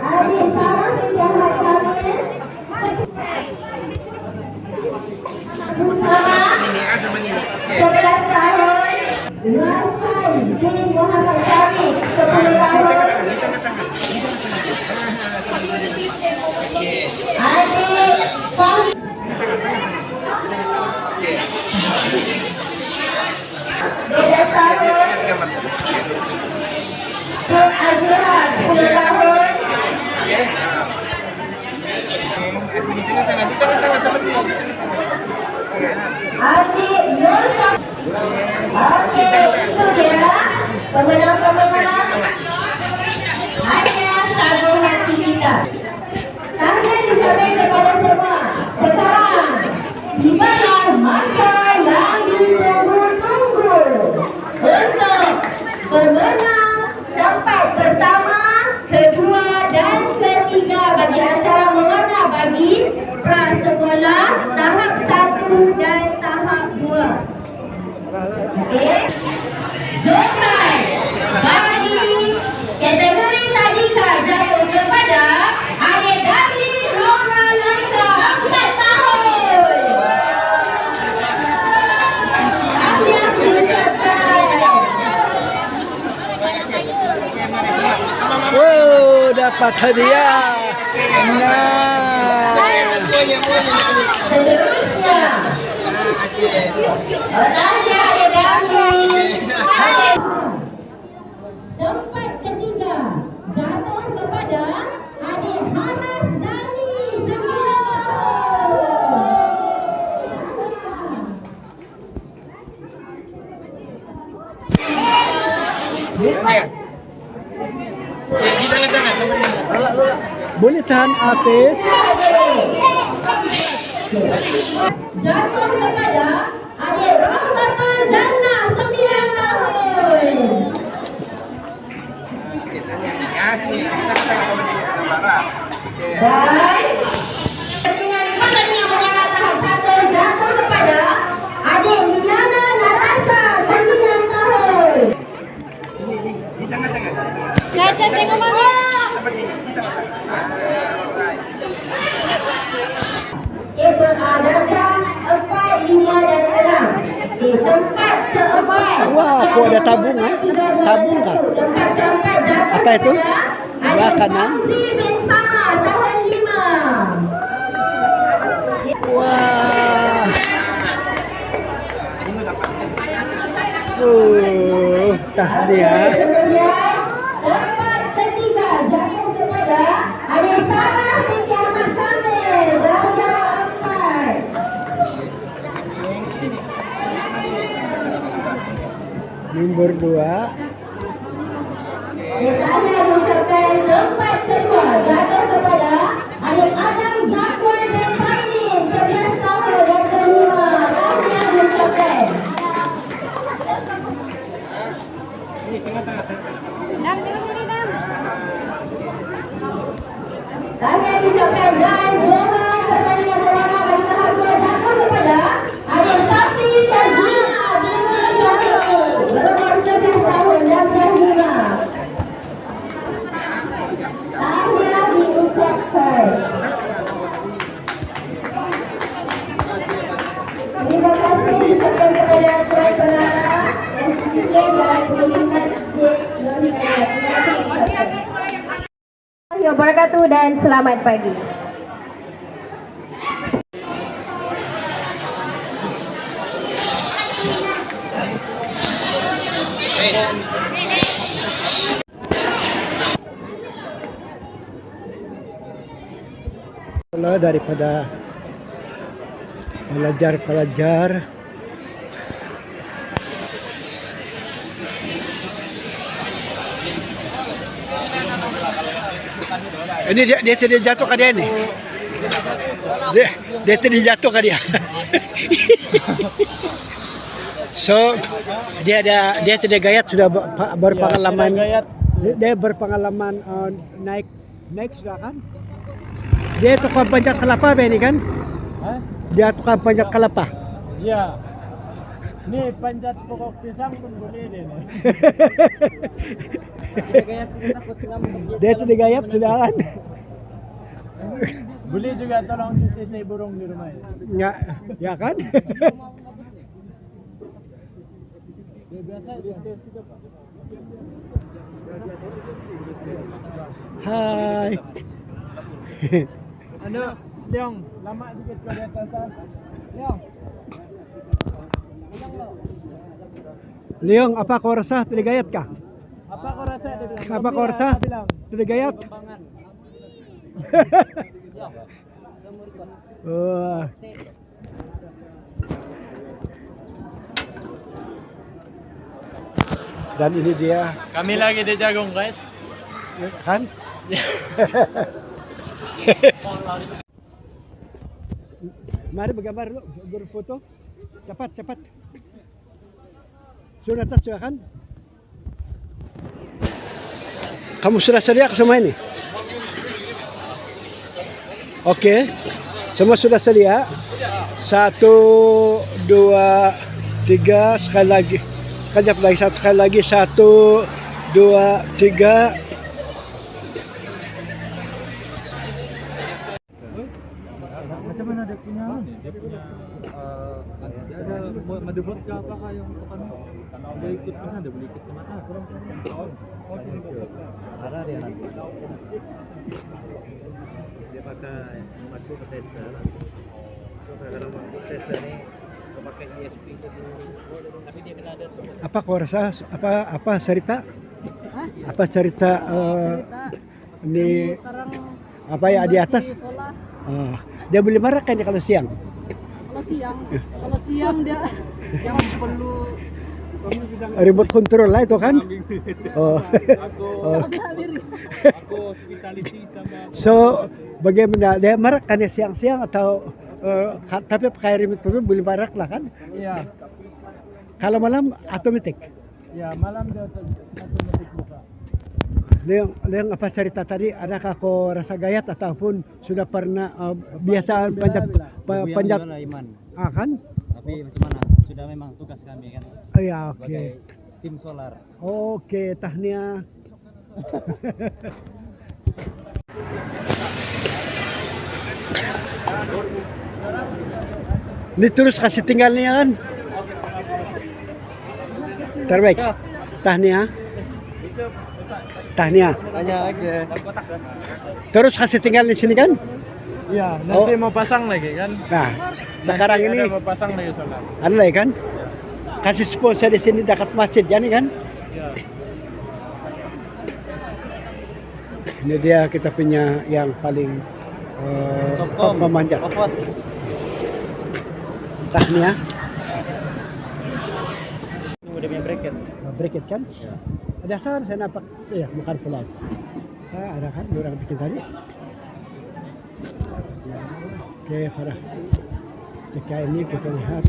Adik Sarah binti Ahmad Kamil. Bersama 11 tahun. Rasul bin Muhammad Syarif 10 tahun. Adik Fahmi 12 tahun. Adik Azira 10 tahun. Adik Nur Syah. Okey, itu dia pemenang-pemenang hadiah sagu hati kita. Tahniah diucapkan kepada semua. Sekarang tibalah masa yang ditunggu-tunggu untuk pemenang tempat pertama, kedua dan ketiga bagi acara mewarna bagi prasekolah tahap 1 dan tahap 2. Okey. Jokai bagi kategori tadika jatuh kepada adik Darli Laura Laika 4 tahun. Tahniah diucapkan. Wow, dapat hadiah. Nah. Seterusnya tahniah adik Darli. Tempat ketiga jatuh kepada adik Haras Dani 9 Boleh tahan artis. jatuh kepada adik Ramadan Jannah 9 tahun. Dan dengan pertandingan berwarna tahap 1 jatuh kepada adik Milana Natasha 9 tahun. Caca Laisen tengok mami. Beradakan 4, 5 dan 6 di tempat keempat. Wah, kok ada tabung kan? Tabung kah? Tempat keempat jatuh Apa itu? kepada Sebelah kanan. Fauzi bin Sama tahun 5. Wah. Tahniah. Kemudian tempat ketiga jatuh kepada Adik Sarah binti Ahmad Kamil darjah 4. Nomor 2. Misalnya diucapkan tempat kedua jatuh kepada Adik Adam Zakwar dan Rainin 11 tahun dan kelima. Tahniah diucapkan. Dam, tengok sini, Dam. Tahniah diucapkan dan gelar pertandingan berwarna bagi bahagia jatuh kepada Adik Safi Syazina binti Syafi'i berumur 11 tahun dan kelima. Tahniah diucapkan. Terima kasih diucapkan kepada tuan pengarah SPK dan Pemerintah wabarakatuh dan selamat pagi. Kalau daripada pelajar-pelajar ini dia sedih jatuh ke dia nih. Dia sedih jatuh ke dia. So dia sedih gayat sudah berpengalaman. Dia berpengalaman naik sudah kan? Dia tukang panjat kelapa ini kan? Dia tukang panjat kelapa. Iya. Ini panjat pokok pisang pun boleh deh nih. Dia sudah gayat sudah kan? Boleh juga tolong cuci burung di rumah ya. Ya kan? Biasa di stage kita Pak. Hai. Leong, lama sedikit ke atas. Leong. Leong, apa kau rasa sudah gayat kah? Apa kau rasa dia bilang? Apa kau rasa sudah gayat? Wah. Dan ini dia Kami lagi di Jagung guys. kan? Mari bergambar dulu, berfoto. Cepat. Sudah atas sudah kan? Kamu sudah sedia ke semua ini? Oke. Semua sudah sedia? 1, 2, 3, sekali lagi. Sekejap lagi, satu kali lagi. 1, 2, 3. Macam mana dia punya? Dia punya ada madu vodka apakah yang untuk kami? Dia ikut ke sana, dia boleh ikut ke mana? Ada dia nanti. Dia pakai madu processor. Kalau madu processor ni pakai ESP tapi dia kena ada. Apa kau rasa? Apa cerita? Apa cerita ini? Apa ya di atas? Dia boleh marah kan kalau siang? Kalau siang dia yang perlu Remote control lah itu kan? Oh. Aku hospitality sama So bagaimana dia marah kan ya siang-siang atau tapi pakai remote control boleh marah lah kan? Iya. Kalau malam otomatis. Ya, malam dia otomatis buka. Leong apa cerita tadi? Adakah kau rasa gayat ataupun sudah pernah biasa panjat? Iman. Kan? Tapi macam mana? Sudah memang tugas kami kan. Ya, oke. Sebagai tim solar. Oke, tahniah. Ini terus kasih tinggal nih kan. Terbaik. Tahniah. Tahniah. Tanya aja. Terus kasih tinggal di sini kan? Iya, nanti mau pasang lagi kan. Nah, sekarang Nanti ini ada mau pasang lagi solar. ada lagi kan? Kasih sponsor di sini dekat masjid ya nih kan? Iya. Ini dia kita punya yang paling memanjat. Tahniah. Ini udah punya bracket. Bracket kan? Ada saran saya nampak ya bukan pelan. Saya ada kan orang bikin tadi. Oke, Farah. Ketika ini kita lihat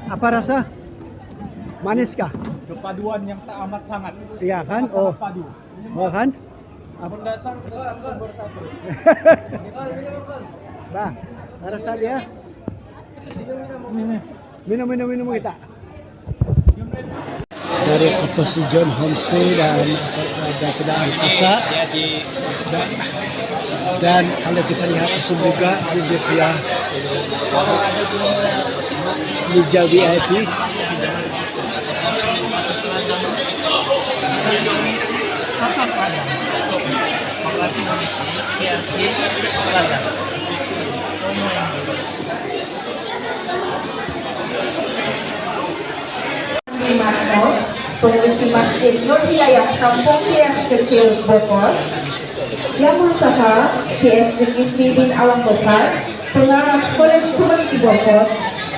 apa rasa? Manis kah? Kepaduan yang tak amat sangat. Iya kan? Oh. Padu. Oh kan? Mendasar ke nomor 1. Bah, rasa dia? Minum kita. Dari Aposi John Homestay dan ada Kedai Kasa dan kalau kita lihat di sini juga ini dia meja VIP. Pengurus Masjid Nur Hidayah Kampung Kias Kecil Bogor, yang berusaha PSDKIP bin Awang Besar, pengarah Kolej Komuniti Bogor,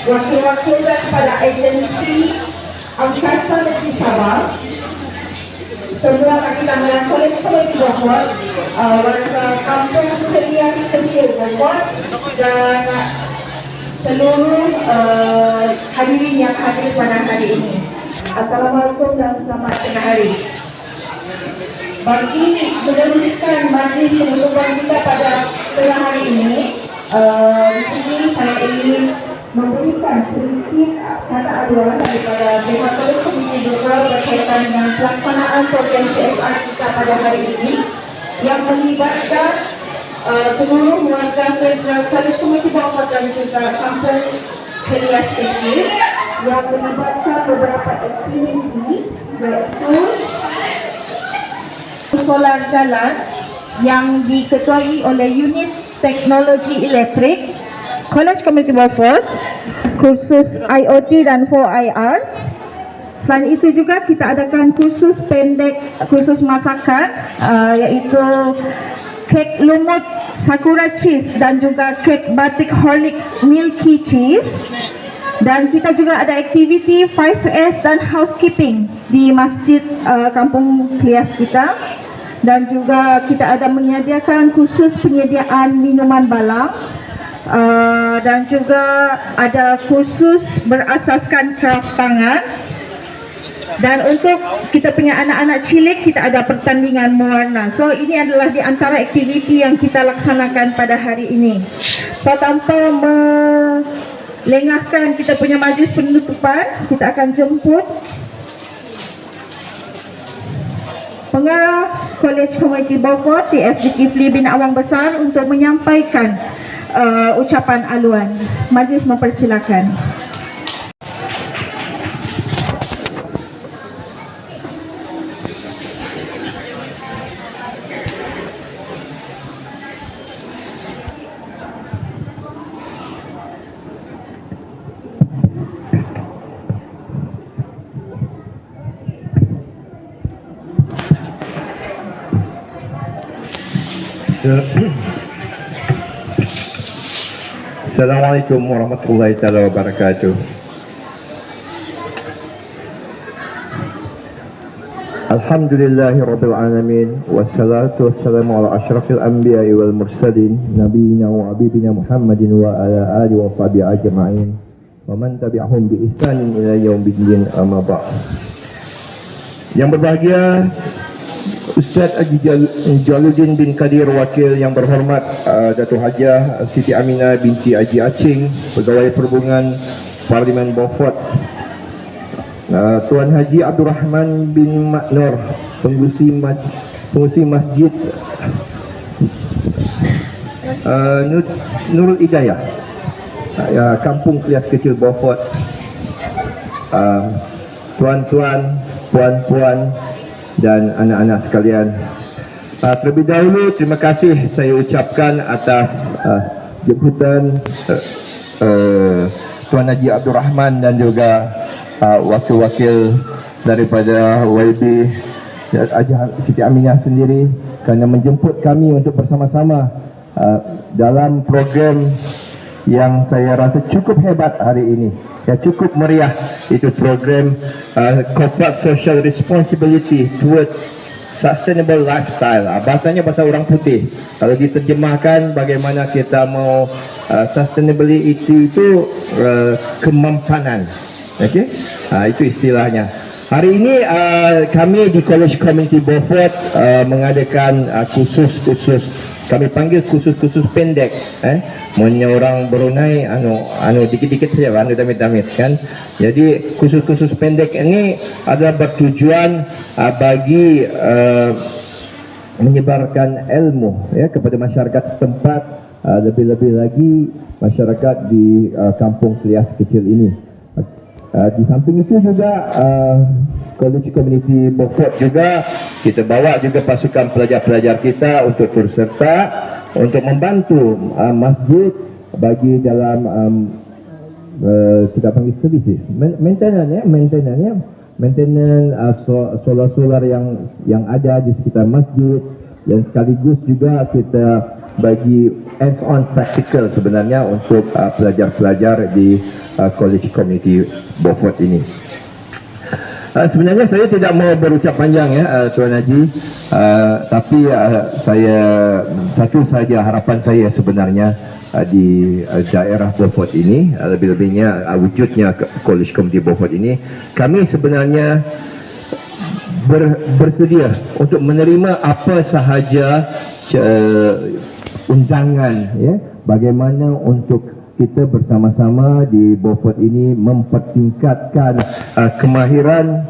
wakil-wakil daripada agensi Angkasa Negeri Sabah, semua kakitangan Kolej Komuniti Bogor, warga Kampung Kias Kecil Bogor, dan seluruh hadirin yang hadir pada hari ini. Assalamualaikum dan selamat tengah hari. Bagi meneruskan majlis penutupan kita pada tengah hari ini, di sini saya ingin memberikan sedikit kata aduan daripada pihak Kolej Komuniti Bogor berkaitan dengan pelaksanaan program CSR kita pada hari ini yang melibatkan seluruh warga Kolej Komuniti Bogor dan juga Kampung Kias Kecil yang melibatkan beberapa aktiviti, yaitu solar jalan yang diketuai oleh Unit Teknologi Elektrik Kolej Komuniti Bogor, kursus IoT dan 4IR. Selain itu juga kita adakan kursus pendek, kursus masakan, yaitu kek lumut sakura cheese dan juga kek batik horlick milky cheese. Dan kita juga ada aktiviti 5S dan housekeeping di masjid Kampung Kias kita. Dan juga kita ada menyediakan khusus penyediaan minuman balang. Dan juga ada kursus berasaskan kraft tangan. Dan untuk kita punya anak-anak cilik, kita ada pertandingan mewarna. So ini adalah di antara aktiviti yang kita laksanakan pada hari ini. So tanpa lengahkan kita punya majlis penutupan, kita akan jemput pengarah Kolej Komuniti Bogor PSDKIP bin Awang Besar untuk menyampaikan ucapan aluan. Majlis mempersilakan. Assalamualaikum warahmatullahi wabarakatuh. Alhamdulillahi Rabbil Alamin. Wassalatu wassalamu ala ashrafil anbiya'i wal mursalin Nabiina wa habibina Muhammadin wa ala alihi wa sahbihi ajma'in wa man tabi'ahum bi ihsanin ila yaumiddin, amma ba'd. Yang berbahagia Ustaz Haji Jalaluddin bin Kadir, Wakil yang berhormat Datuk Hajah Siti Aminah binti Haji Acing, Pegawai Perhubungan Parlimen Beaufort, Tuan Haji Abdul Rahman bin Maknur, Pengurusi Masjid Nurul Hidayah, Kampung Kelas Kecil Beaufort, tuan-tuan, puan-puan dan anak-anak sekalian. Terlebih dahulu terima kasih saya ucapkan atas jemputan Tuan Haji Abdul Rahman dan juga wakil-wakil daripada YB Haji Siti Aminah sendiri kerana menjemput kami untuk bersama-sama dalam program yang saya rasa cukup hebat hari ini, cukup meriah. Itu program Corporate Social Responsibility Towards Sustainable Lifestyle. Bahasanya bahasa orang putih. Kalau diterjemahkan, bagaimana kita mau sustainability itu kemampanan. Okey, itu istilahnya. Hari ini kami di College Community Beaufort mengadakan khusus kami panggil khusus pendek. Punya orang Brunei dikit-dikit saja, damit-damit kan. Jadi khusus pendek ini adalah bertujuan bagi menyebarkan ilmu kepada masyarakat setempat, lebih-lebih lagi masyarakat di kampung Selias kecil ini. Di samping itu juga College Community Beaufort juga kita bawa juga pasukan pelajar-pelajar kita untuk turut serta untuk membantu masjid bagi dalam kita panggil services maintenance solar-solar yang ada di sekitar masjid, dan sekaligus juga kita bagi hands-on practical sebenarnya untuk pelajar-pelajar di College Community Beaufort ini. Sebenarnya saya tidak mau berucap panjang Tuan Haji, tapi saya satu saja harapan saya sebenarnya di daerah Beaufort ini, lebih-lebihnya wujudnya College Community Beaufort ini, kami sebenarnya bersedia untuk menerima apa sahaja undangan bagaimana untuk kita bersama-sama di Beaufort ini mempertingkatkan kemahiran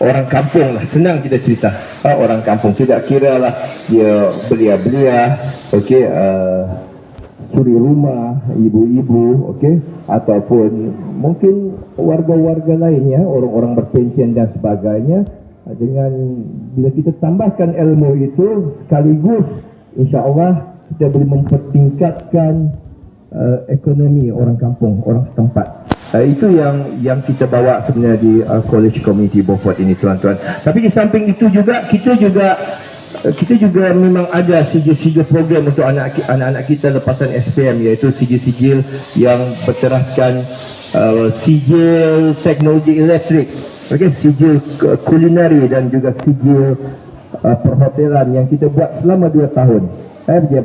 orang kampung lah. Senang kita cerita orang kampung, tidak kira lah dia belia-belia, suri rumah, ibu-ibu, ataupun mungkin warga-warga lain orang-orang berpensiun dan sebagainya. Dengan bila kita tambahkan ilmu itu sekaligus, insya-Allah kita boleh mempertingkatkan ekonomi orang kampung, orang setempat. Itu yang kita bawa sebenarnya di College Community Beaufort ini, tuan-tuan. Tapi di samping itu juga kita juga memang ada sijil-sijil program untuk anak-anak kita lepasan SPM, iaitu sijil-sijil yang berteraskan sijil teknologi elektrik, sijil kulineri dan juga sijil perhotelan yang kita buat selama 2 tahun.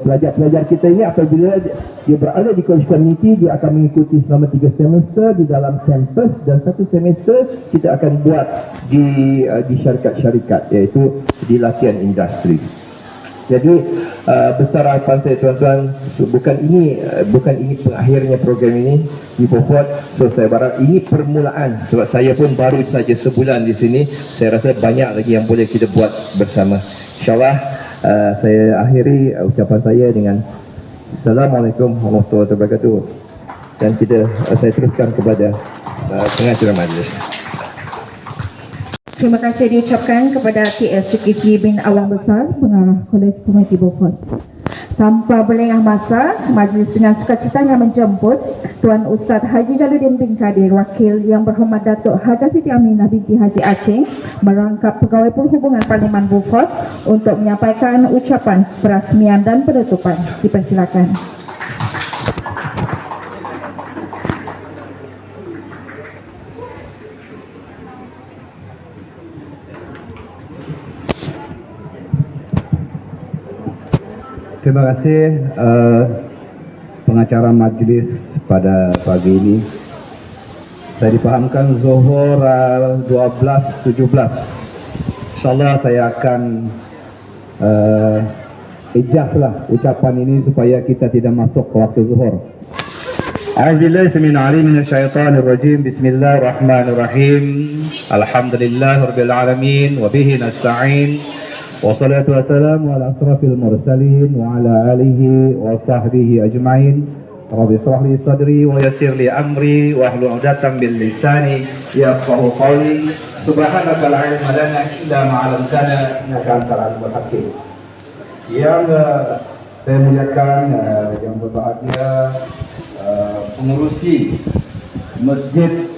Pelajar-pelajar kita ini apabila dia berada di College Community, dia akan mengikuti selama 3 semester di dalam kampus, dan 1 semester kita akan buat di syarikat-syarikat, iaitu di latihan industri. Jadi besar harapan saya, tuan-tuan, bukan ini pengakhirnya program ini di Beaufort. So saya harap ini permulaan, sebab saya pun baru saja sebulan di sini. Saya rasa banyak lagi yang boleh kita buat bersama. InsyaAllah saya akhiri ucapan saya dengan Assalamualaikum warahmatullahi wabarakatuh, dan saya teruskan kepada pengacara majlis. Terima kasih diucapkan kepada TS Zulkifli bin Awang Besar, Pengarah College Community Beaufort. Tanpa berlengah masa, majlis dengan sukacitanya menjemput Tuan Ustaz Haji Jalaluddin bin Kadir, Wakil yang berhormat Datuk Hajah Siti Aminah binti Haji Acing, merangkap Pegawai Perhubungan Parlimen Beaufort untuk menyampaikan ucapan perasmian dan penutupan. Dipersilakan. Terima kasih pengacara majlis pada pagi ini. Saya dipahamkan Zuhur 12.17. InsyaAllah saya akan ijazlah ucapan ini supaya kita tidak masuk ke waktu zuhur. A'udzubillahi samil alim minasyaitonir rajim. Bismillahirrahmanirrahim. Alhamdulillahirabbil alamin wa bihi nasta'in. Wassalatu wassalamu ala asrafil mursalin wa ala alihi wa sahbihi ajma'in. Rabbi shrah li sadri wa yassir li amri wa hlul 'uqdatam min lisani yafqahu qawli. Subhanaka la ilma lana illa ma 'allamtana innaka antal alimul hakim. Yang saya muliakan, yang berbahagia, pengurusi Masjid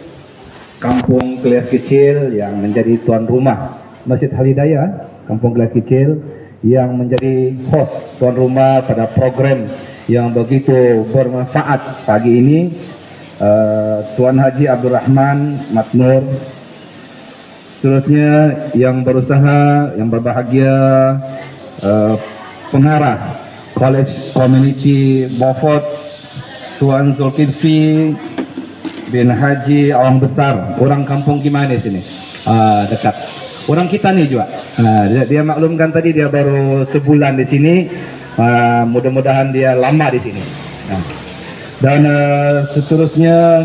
Kampung Kelas Kecil yang menjadi tuan rumah Masjid Al-Hidayah Kampung Kelas Kecil, yang menjadi host tuan rumah pada program yang begitu bermanfaat pagi ini, Tuan Haji Abdul Rahman Matnur. Seterusnya yang berusaha, yang berbahagia, pengarah College Community Beaufort, Tuan Zulkifli bin Haji Awang Besar. Orang kampung gimana sini? Dekat. Orang kita nih juga. Dia maklumkan tadi dia baru sebulan di sini. Mudah-mudahan dia lama di sini. Dan seterusnya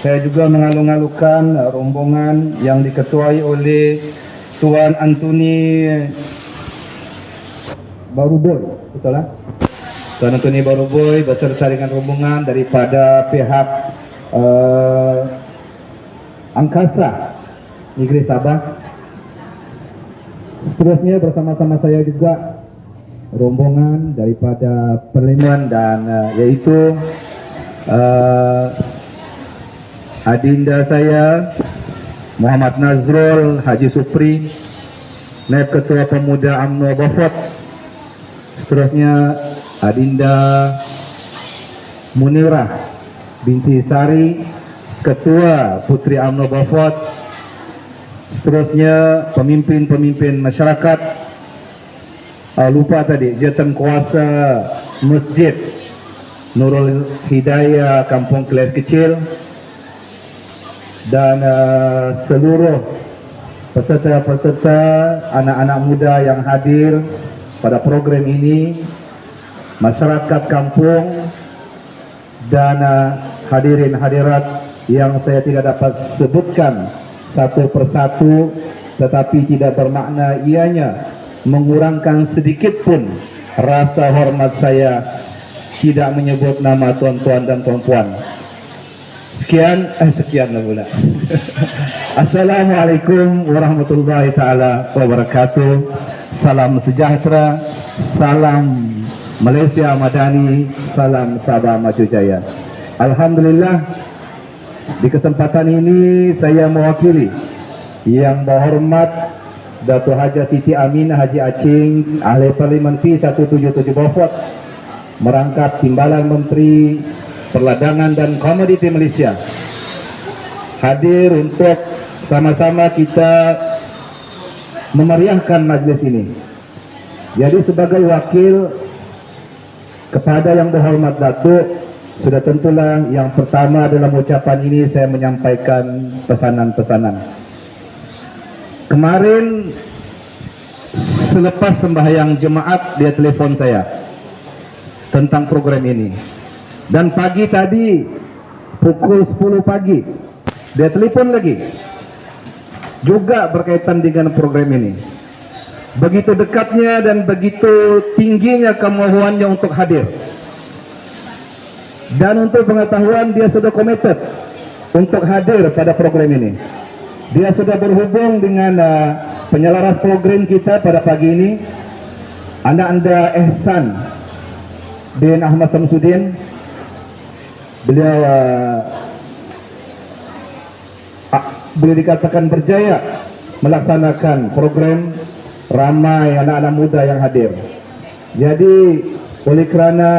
saya juga mengalu-alukan rombongan yang diketuai oleh Tuan Antoni Baruboy, betul lah? Tuan Antoni Baruboy beserta dengan rombongan daripada pihak Angkasa Negeri Sabah. Seterusnya bersama-sama saya juga rombongan daripada Parlimen dan yaitu adinda saya Muhammad Nazrul Haji Supri, Naib Ketua Pemuda UMNO Beaufort. Seterusnya adinda Munirah binti Sari, Ketua Putri UMNO Beaufort. Seterusnya pemimpin-pemimpin masyarakat. Lupa tadi, Jawatan Kuasa Masjid Nurul Hidayah Kampung Kelas Kecil, dan seluruh peserta-peserta anak-anak muda yang hadir pada program ini, masyarakat kampung, dan hadirin hadirat yang saya tidak dapat sebutkan satu persatu, tetapi tidak bermakna ianya mengurangkan sedikit pun rasa hormat saya tidak menyebut nama tuan-tuan dan puan-puan. Sekian lah pula. Assalamualaikum warahmatullahi taala wabarakatuh. Salam sejahtera, salam Malaysia Madani, salam Sabah Maju Jaya. Alhamdulillah, di kesempatan ini saya mewakili Yang Berhormat Dato' Haji Siti Aminah Haji Acing, Ahli Parlimen P177 Beaufort, merangkap Timbalan Menteri Perladangan dan Komoditi Malaysia, hadir untuk sama-sama kita memeriahkan majlis ini. Jadi sebagai wakil kepada Yang Berhormat Datuk, sudah tentulah yang pertama dalam ucapan ini saya menyampaikan pesanan-pesanan. Kemarin selepas sembahyang jemaat dia telefon saya tentang program ini. Dan pagi tadi pukul 10 pagi dia telefon lagi juga berkaitan dengan program ini. Begitu dekatnya dan begitu tingginya kemauannya untuk hadir. Dan untuk pengetahuan, dia sudah committed untuk hadir pada program ini. Dia sudah berhubung dengan penyelaras program kita pada pagi ini. Anda Ehsan bin Ahmad Samsudin. Beliau boleh dikatakan berjaya melaksanakan program. Ramai anak-anak muda yang hadir. Jadi oleh kerana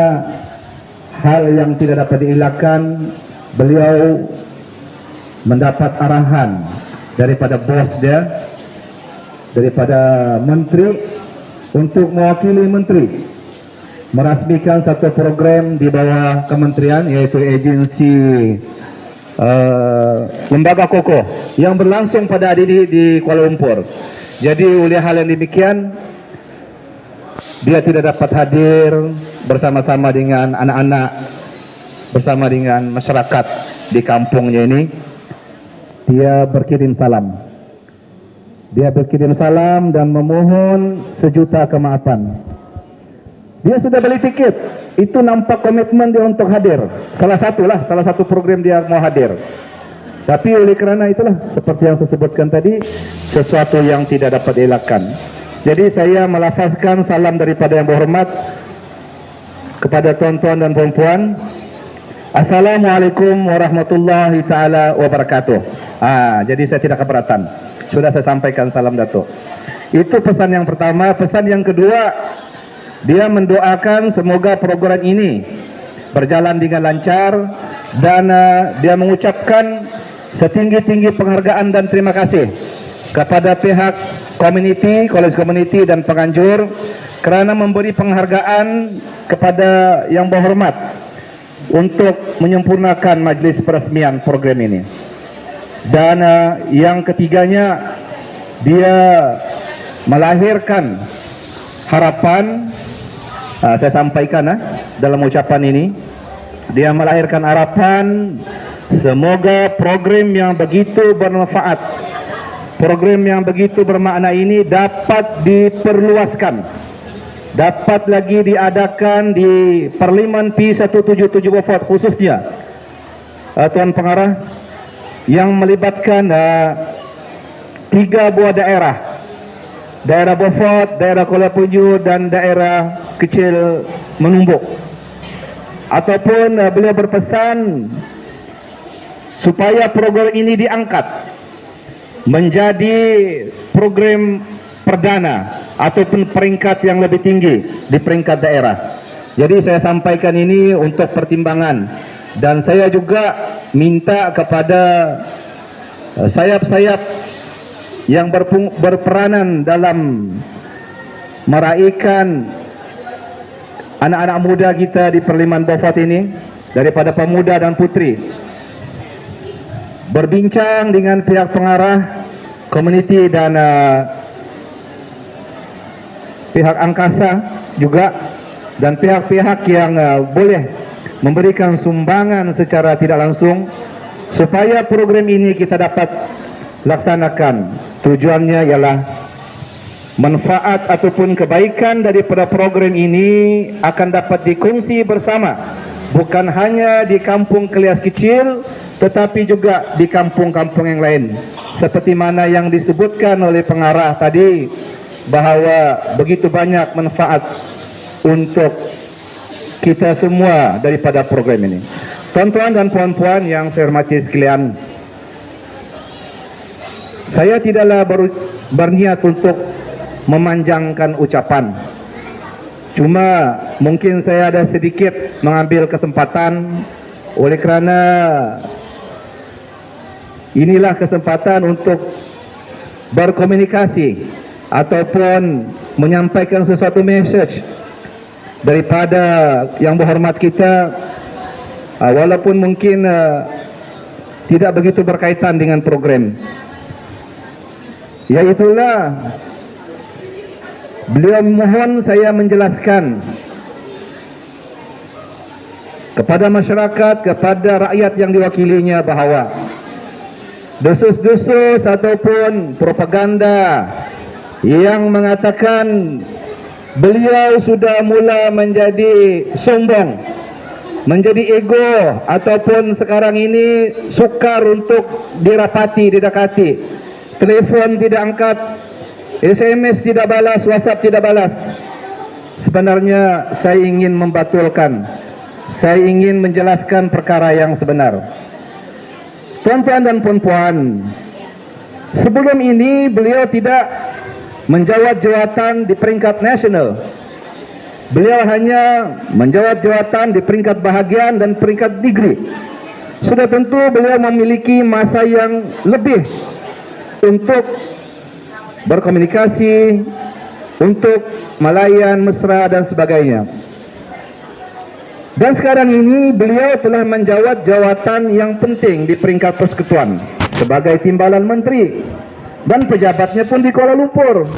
hal yang tidak dapat dielakkan, beliau mendapat arahan daripada bos dia, daripada menteri, untuk mewakili menteri merasmikan satu program di bawah kementerian, yaitu agensi Lembaga Kokoh yang berlangsung pada hari ini di Kuala Lumpur. Jadi oleh hal yang demikian, dia tidak dapat hadir bersama-sama dengan anak-anak, bersama dengan masyarakat di kampungnya ini. Dia berkirim salam. Dia berkirim salam dan memohon sejuta kemaafan. Dia sudah beli tiket. Itu nampak komitmen dia untuk hadir. Salah satu program dia mau hadir. Tapi oleh kerana itulah, seperti yang saya sebutkan tadi, sesuatu yang tidak dapat dielakkan. Jadi saya melafazkan salam daripada yang berhormat kepada tuan-tuan dan puan-puan. Assalamualaikum warahmatullahi ta'ala wabarakatuh. Jadi saya tidak keberatan. Sudah saya sampaikan salam Datuk. Itu pesan yang pertama. Pesan yang kedua, dia mendoakan semoga program ini berjalan dengan lancar. Dan dia mengucapkan setinggi-tinggi penghargaan dan terima kasih kepada pihak community, college community dan penganjur kerana memberi penghargaan kepada yang berhormat untuk menyempurnakan majlis peresmian program ini. Dan yang ketiganya, dia melahirkan harapan, saya sampaikan dalam ucapan ini, dia melahirkan harapan semoga program yang begitu bermanfaat, program yang begitu bermakna ini dapat diperluaskan, dapat lagi diadakan di Parlimen P177 Beaufort, khususnya Tuan Pengarah, yang melibatkan 3 buah daerah, daerah Beaufort, daerah Kuala Penyu dan daerah kecil Menumbuk. Ataupun beliau berpesan supaya program ini diangkat menjadi program perdana ataupun peringkat yang lebih tinggi di peringkat daerah. Jadi saya sampaikan ini untuk pertimbangan, dan saya juga minta kepada sayap-sayap yang berperanan dalam meraihkan anak-anak muda kita di Parlimen Beaufort ini, daripada pemuda dan putri, berbincang dengan pihak pengarah, komuniti dan pihak angkasa juga, dan pihak-pihak yang boleh memberikan sumbangan secara tidak langsung supaya program ini kita dapat laksanakan. Tujuannya ialah manfaat ataupun kebaikan daripada program ini akan dapat dikongsi bersama, bukan hanya di kampung Kelias Kecil tetapi juga di kampung-kampung yang lain, seperti mana yang disebutkan oleh pengarah tadi, bahawa begitu banyak manfaat untuk kita semua daripada program ini. Tuan-tuan dan puan-puan yang saya hormati sekalian, saya tidaklah berniat untuk memanjangkan ucapan. Cuma mungkin saya ada sedikit mengambil kesempatan oleh kerana inilah kesempatan untuk berkomunikasi ataupun menyampaikan sesuatu message daripada yang berhormat kita, walaupun mungkin tidak begitu berkaitan dengan program. Iaitulah beliau mohon saya menjelaskan kepada masyarakat, kepada rakyat yang diwakilinya, bahawa desus-desus ataupun propaganda yang mengatakan beliau sudah mula menjadi sombong, menjadi ego, ataupun sekarang ini sukar untuk dirapati, didekati, telefon tidak angkat, SMS tidak balas, WhatsApp tidak balas. Sebenarnya saya ingin membatulkan, saya ingin menjelaskan perkara yang sebenar. Tuan-tuan dan puan-puan, sebelum ini beliau tidak menjawat jawatan di peringkat nasional. Beliau hanya menjawat jawatan di peringkat bahagian dan peringkat degree. Sudah tentu beliau memiliki masa yang lebih untuk berkomunikasi, untuk melayan, mesra dan sebagainya. Dan sekarang ini beliau telah menjawat jawatan yang penting di peringkat persekutuan sebagai timbalan menteri dan pejabatnya pun di Kuala Lumpur.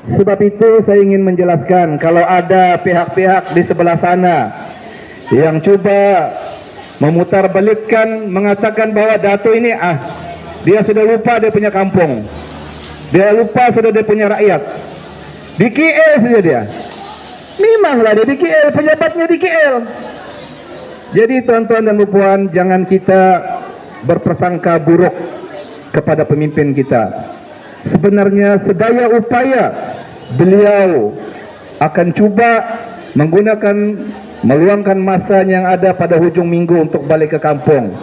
Sebab itu saya ingin menjelaskan, kalau ada pihak-pihak di sebelah sana yang cuba memutarbalikkan, mengatakan bahwa Dato' ini dia sudah lupa dia punya kampung, dia lupa sudah dia punya rakyat, di KL saja dia. Memanglah dia di KL, pejabatnya di KL. Jadi tuan-tuan dan puan, jangan kita berprasangka buruk kepada pemimpin kita. Sebenarnya sedaya upaya beliau akan cuba meluangkan masa yang ada pada hujung minggu untuk balik ke kampung.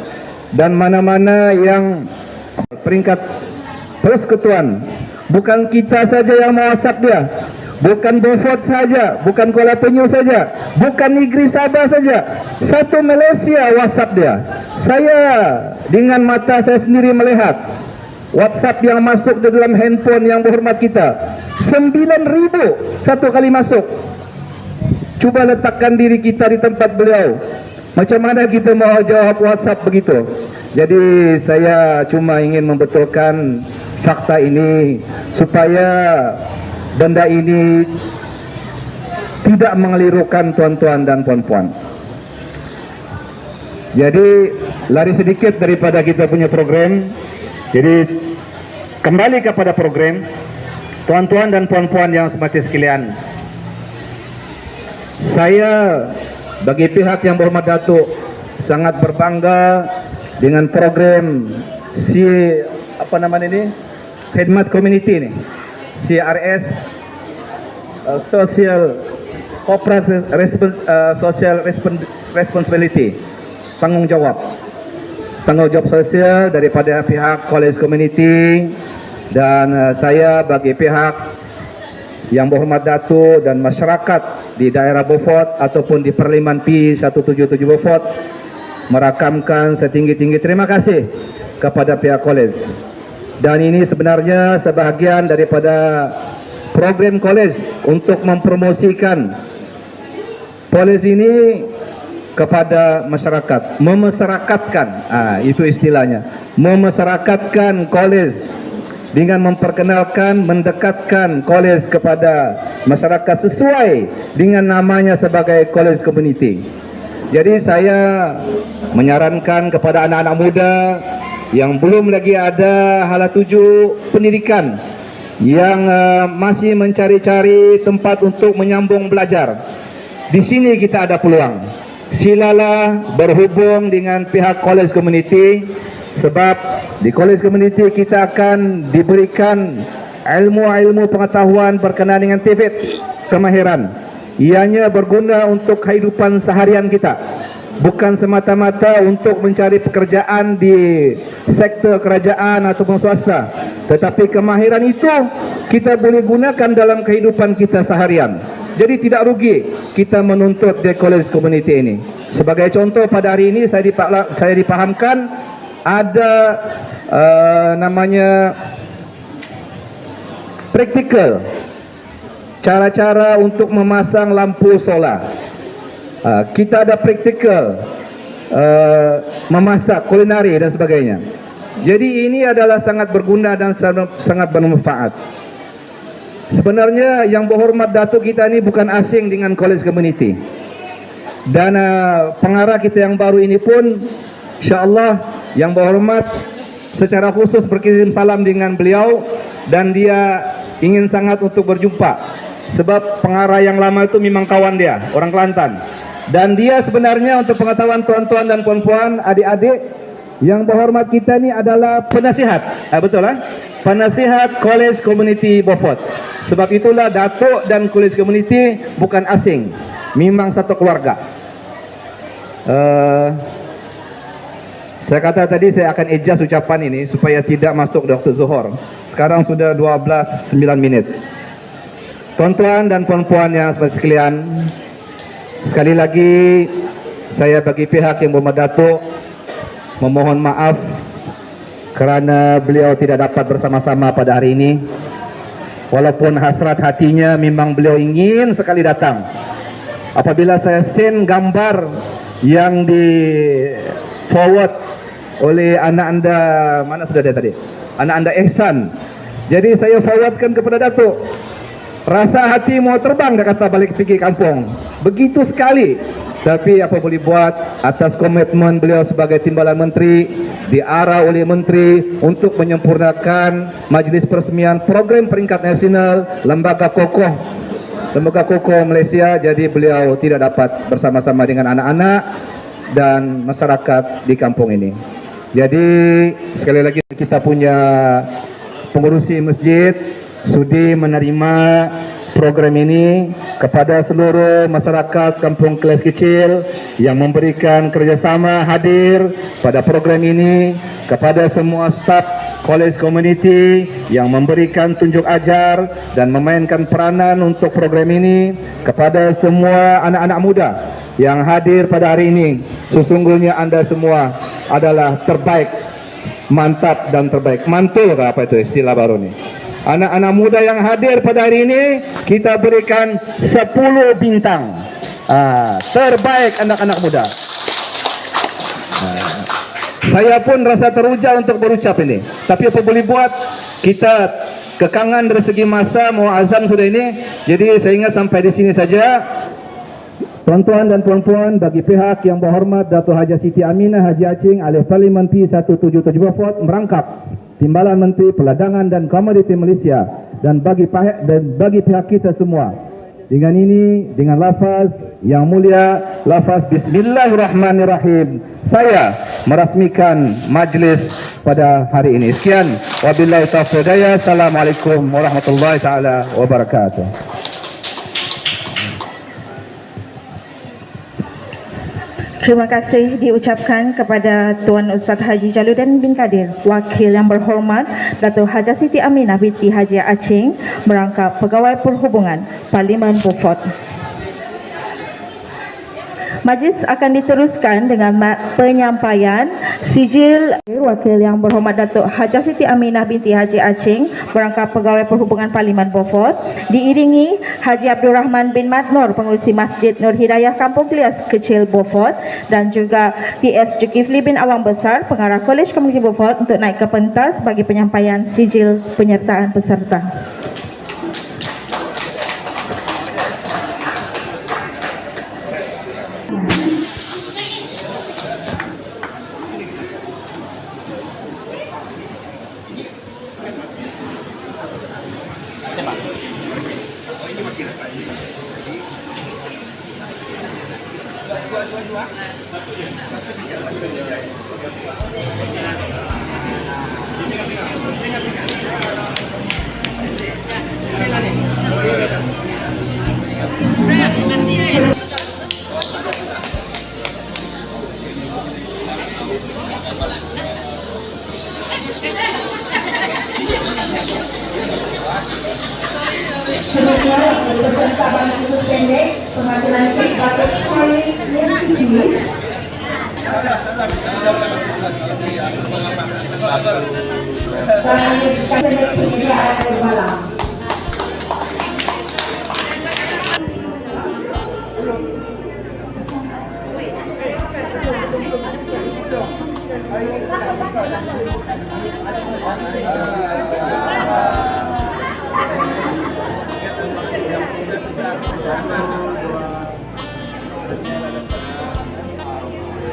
Dan mana-mana yang peringkat persekutuan, bukan kita saja yang mau WhatsApp dia, bukan Beaufort saja, bukan Kuala Penyu saja, bukan Negeri Sabah saja, satu Malaysia WhatsApp dia. Saya dengan mata saya sendiri melihat WhatsApp yang masuk di dalam handphone yang berhormat kita 9,000 satu kali masuk. Coba letakkan diri kita di tempat beliau, macam mana kita mau jawab WhatsApp begitu? Jadi saya cuma ingin membetulkan fakta ini supaya benda ini tidak mengelirukan tuan-tuan dan puan-puan. Jadi lari sedikit daripada kita punya program. Jadi kembali kepada program, tuan-tuan dan puan-puan yang semati sekalian, saya bagi pihak yang berhormat Datuk sangat berbangga dengan program khidmat community ini, CRS, Social Corporate Social Responsibility, tanggung jawab sosial daripada pihak College Community. Dan saya bagi pihak yang berhormat Datuk dan masyarakat di daerah Beaufort ataupun di Parlimen P177 Beaufort merakamkan setinggi-tinggi terima kasih kepada pihak College. Dan ini sebenarnya sebahagian daripada program College untuk mempromosikan College ini kepada masyarakat, memasyarakatkan, itu istilahnya, memasyarakatkan College dengan memperkenalkan, mendekatkan College kepada masyarakat sesuai dengan namanya sebagai College Community. Jadi saya menyarankan kepada anak-anak muda yang belum lagi ada hala tuju pendidikan, yang masih mencari-cari tempat untuk menyambung belajar, di sini kita ada peluang. Silalah berhubung dengan pihak College Community, sebab di College Community kita akan diberikan ilmu-ilmu pengetahuan berkenaan dengan TVET kemahiran. Ianya berguna untuk kehidupan seharian kita, bukan semata-mata untuk mencari pekerjaan di sektor kerajaan ataupun swasta, tetapi kemahiran itu kita boleh gunakan dalam kehidupan kita seharian. Jadi tidak rugi kita menuntut di College Community ini. Sebagai contoh, pada hari ini saya dipahamkan ada namanya praktikal, cara-cara untuk memasang lampu solar. Kita ada praktikal memasak, kulinari dan sebagainya. Jadi ini adalah sangat berguna dan sangat bermanfaat. Sebenarnya yang berhormat Datuk kita ini bukan asing dengan College Community. Dan pengarah kita yang baru ini pun, insyaAllah yang berhormat secara khusus berkirim salam dengan beliau, dan dia ingin sangat untuk berjumpa. Sebab pengarah yang lama itu memang kawan dia, orang Kelantan. Dan dia sebenarnya, untuk pengetahuan tuan-tuan dan puan-puan, adik-adik, yang berhormat kita ini adalah penasihat, betul penasihat College Community Beaufort. Sebab itulah Datuk dan College Community bukan asing, memang satu keluarga. Saya kata tadi saya akan adjust ucapan ini supaya tidak masuk waktu zuhur. Sekarang sudah 12:09. Tuan-tuan dan puan-puan yang sekalian, sekali lagi saya bagi pihak yang berhormat Datuk memohon maaf kerana beliau tidak dapat bersama-sama pada hari ini. Walaupun hasrat hatinya memang beliau ingin sekali datang, apabila saya send gambar yang di forward oleh anak anda, mana sudah dia tadi? Anak anda Ihsan. Jadi saya forwardkan kepada Datuk. Rasa hati mau terbang, dia kata, balik pergi kampung. Begitu sekali. Tapi apa boleh buat, atas komitmen beliau sebagai timbalan menteri, diarah oleh menteri untuk menyempurnakan majlis peresmian program peringkat nasional Lembaga Kokoh Malaysia. Jadi beliau tidak dapat bersama-sama dengan anak-anak dan masyarakat di kampung ini. Jadi sekali lagi kita punya pengurusi masjid sudi menerima program ini kepada seluruh masyarakat kampung Kelas Kecil yang memberikan kerjasama hadir pada program ini, kepada semua staf College Community yang memberikan tunjuk ajar dan memainkan peranan untuk program ini, kepada semua anak-anak muda yang hadir pada hari ini. Sesungguhnya anda semua adalah terbaik, mantap dan terbaik. Mantul ke apa itu istilah baru ni? Anak-anak muda yang hadir pada hari ini kita berikan 10 bintang. Terbaik anak-anak muda. Saya pun rasa teruja untuk berucap ini. Tapi apa boleh buat, kita kekangan dari segi masa, mau azan sudah ini. Jadi saya ingat sampai di sini saja. Tuan-tuan dan puan-puan, bagi pihak yang berhormat Dato' Haji Siti Aminah Haji Acing alih Parlimen P177 merangkap Timbalan Menteri Perdagangan dan Komoditi Malaysia, dan bagi pihak kita semua, dengan ini, dengan lafaz yang mulia, lafaz Bismillahirrahmanirrahim, saya merasmikan majlis pada hari ini. Sekian, wabillahi taufiq hidayah. Assalamualaikum warahmatullahi taala wabarakatuh. Terima kasih diucapkan kepada Tuan Ustaz Haji Jaludin bin Kadir, Wakil yang berhormat Dato' Haji Siti Aminah binti Haji Acing, merangkap Pegawai Perhubungan Parlimen Beaufort. Majlis akan diteruskan dengan penyampaian sijil. Wakil yang berhormat Dato' Haji Siti Aminah binti Haji Acing, merangkap Pegawai Perhubungan Parlimen Beaufort, diiringi Haji Abdul Rahman bin Mat Nur, pengurusi Masjid Nur Hidayah Kampung Kelas Kecil Beaufort, dan juga PS Zulkifli bin Awang Besar, pengarah Kolej Komuniti Beaufort, untuk naik ke pentas bagi penyampaian sijil penyertaan peserta.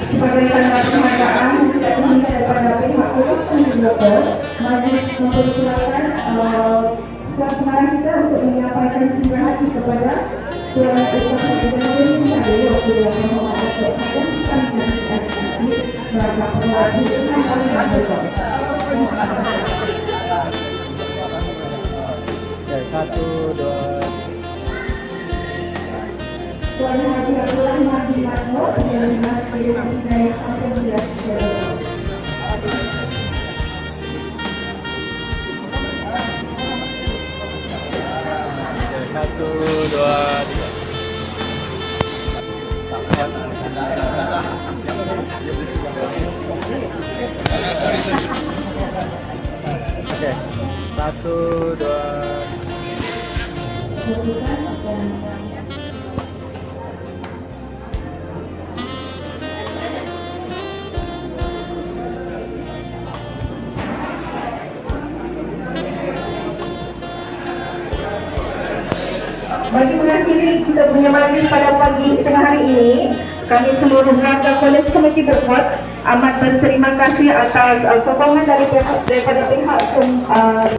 Sebagai tanda penghargaan kita diminta daripada pihak Kolej Beaufort, majlis mempersilakan pengarah kita untuk menyampaikan terima kasih kepada Tuan Ustaz Haji Jaludin bin Kadir, Wakil yang berhormat Dato' Haji Siti Aminah binti Haji Acing, merangkap Pegawai Perhubungan Parlimen Beaufort. Satu, dua. Tuan Haji Abdul Rahman bin Mat Nur, dari Masjid Nur Hidayah Kampung Kelas Kecil Beaufort. Satu, dua, tiga. Oke, satu, dua. mengakhiri kita punya majlis pada pagi tengah hari ini. Kami seluruh warga Kolej Komiti Beaufort amat berterima kasih atas sokongan daripada pihak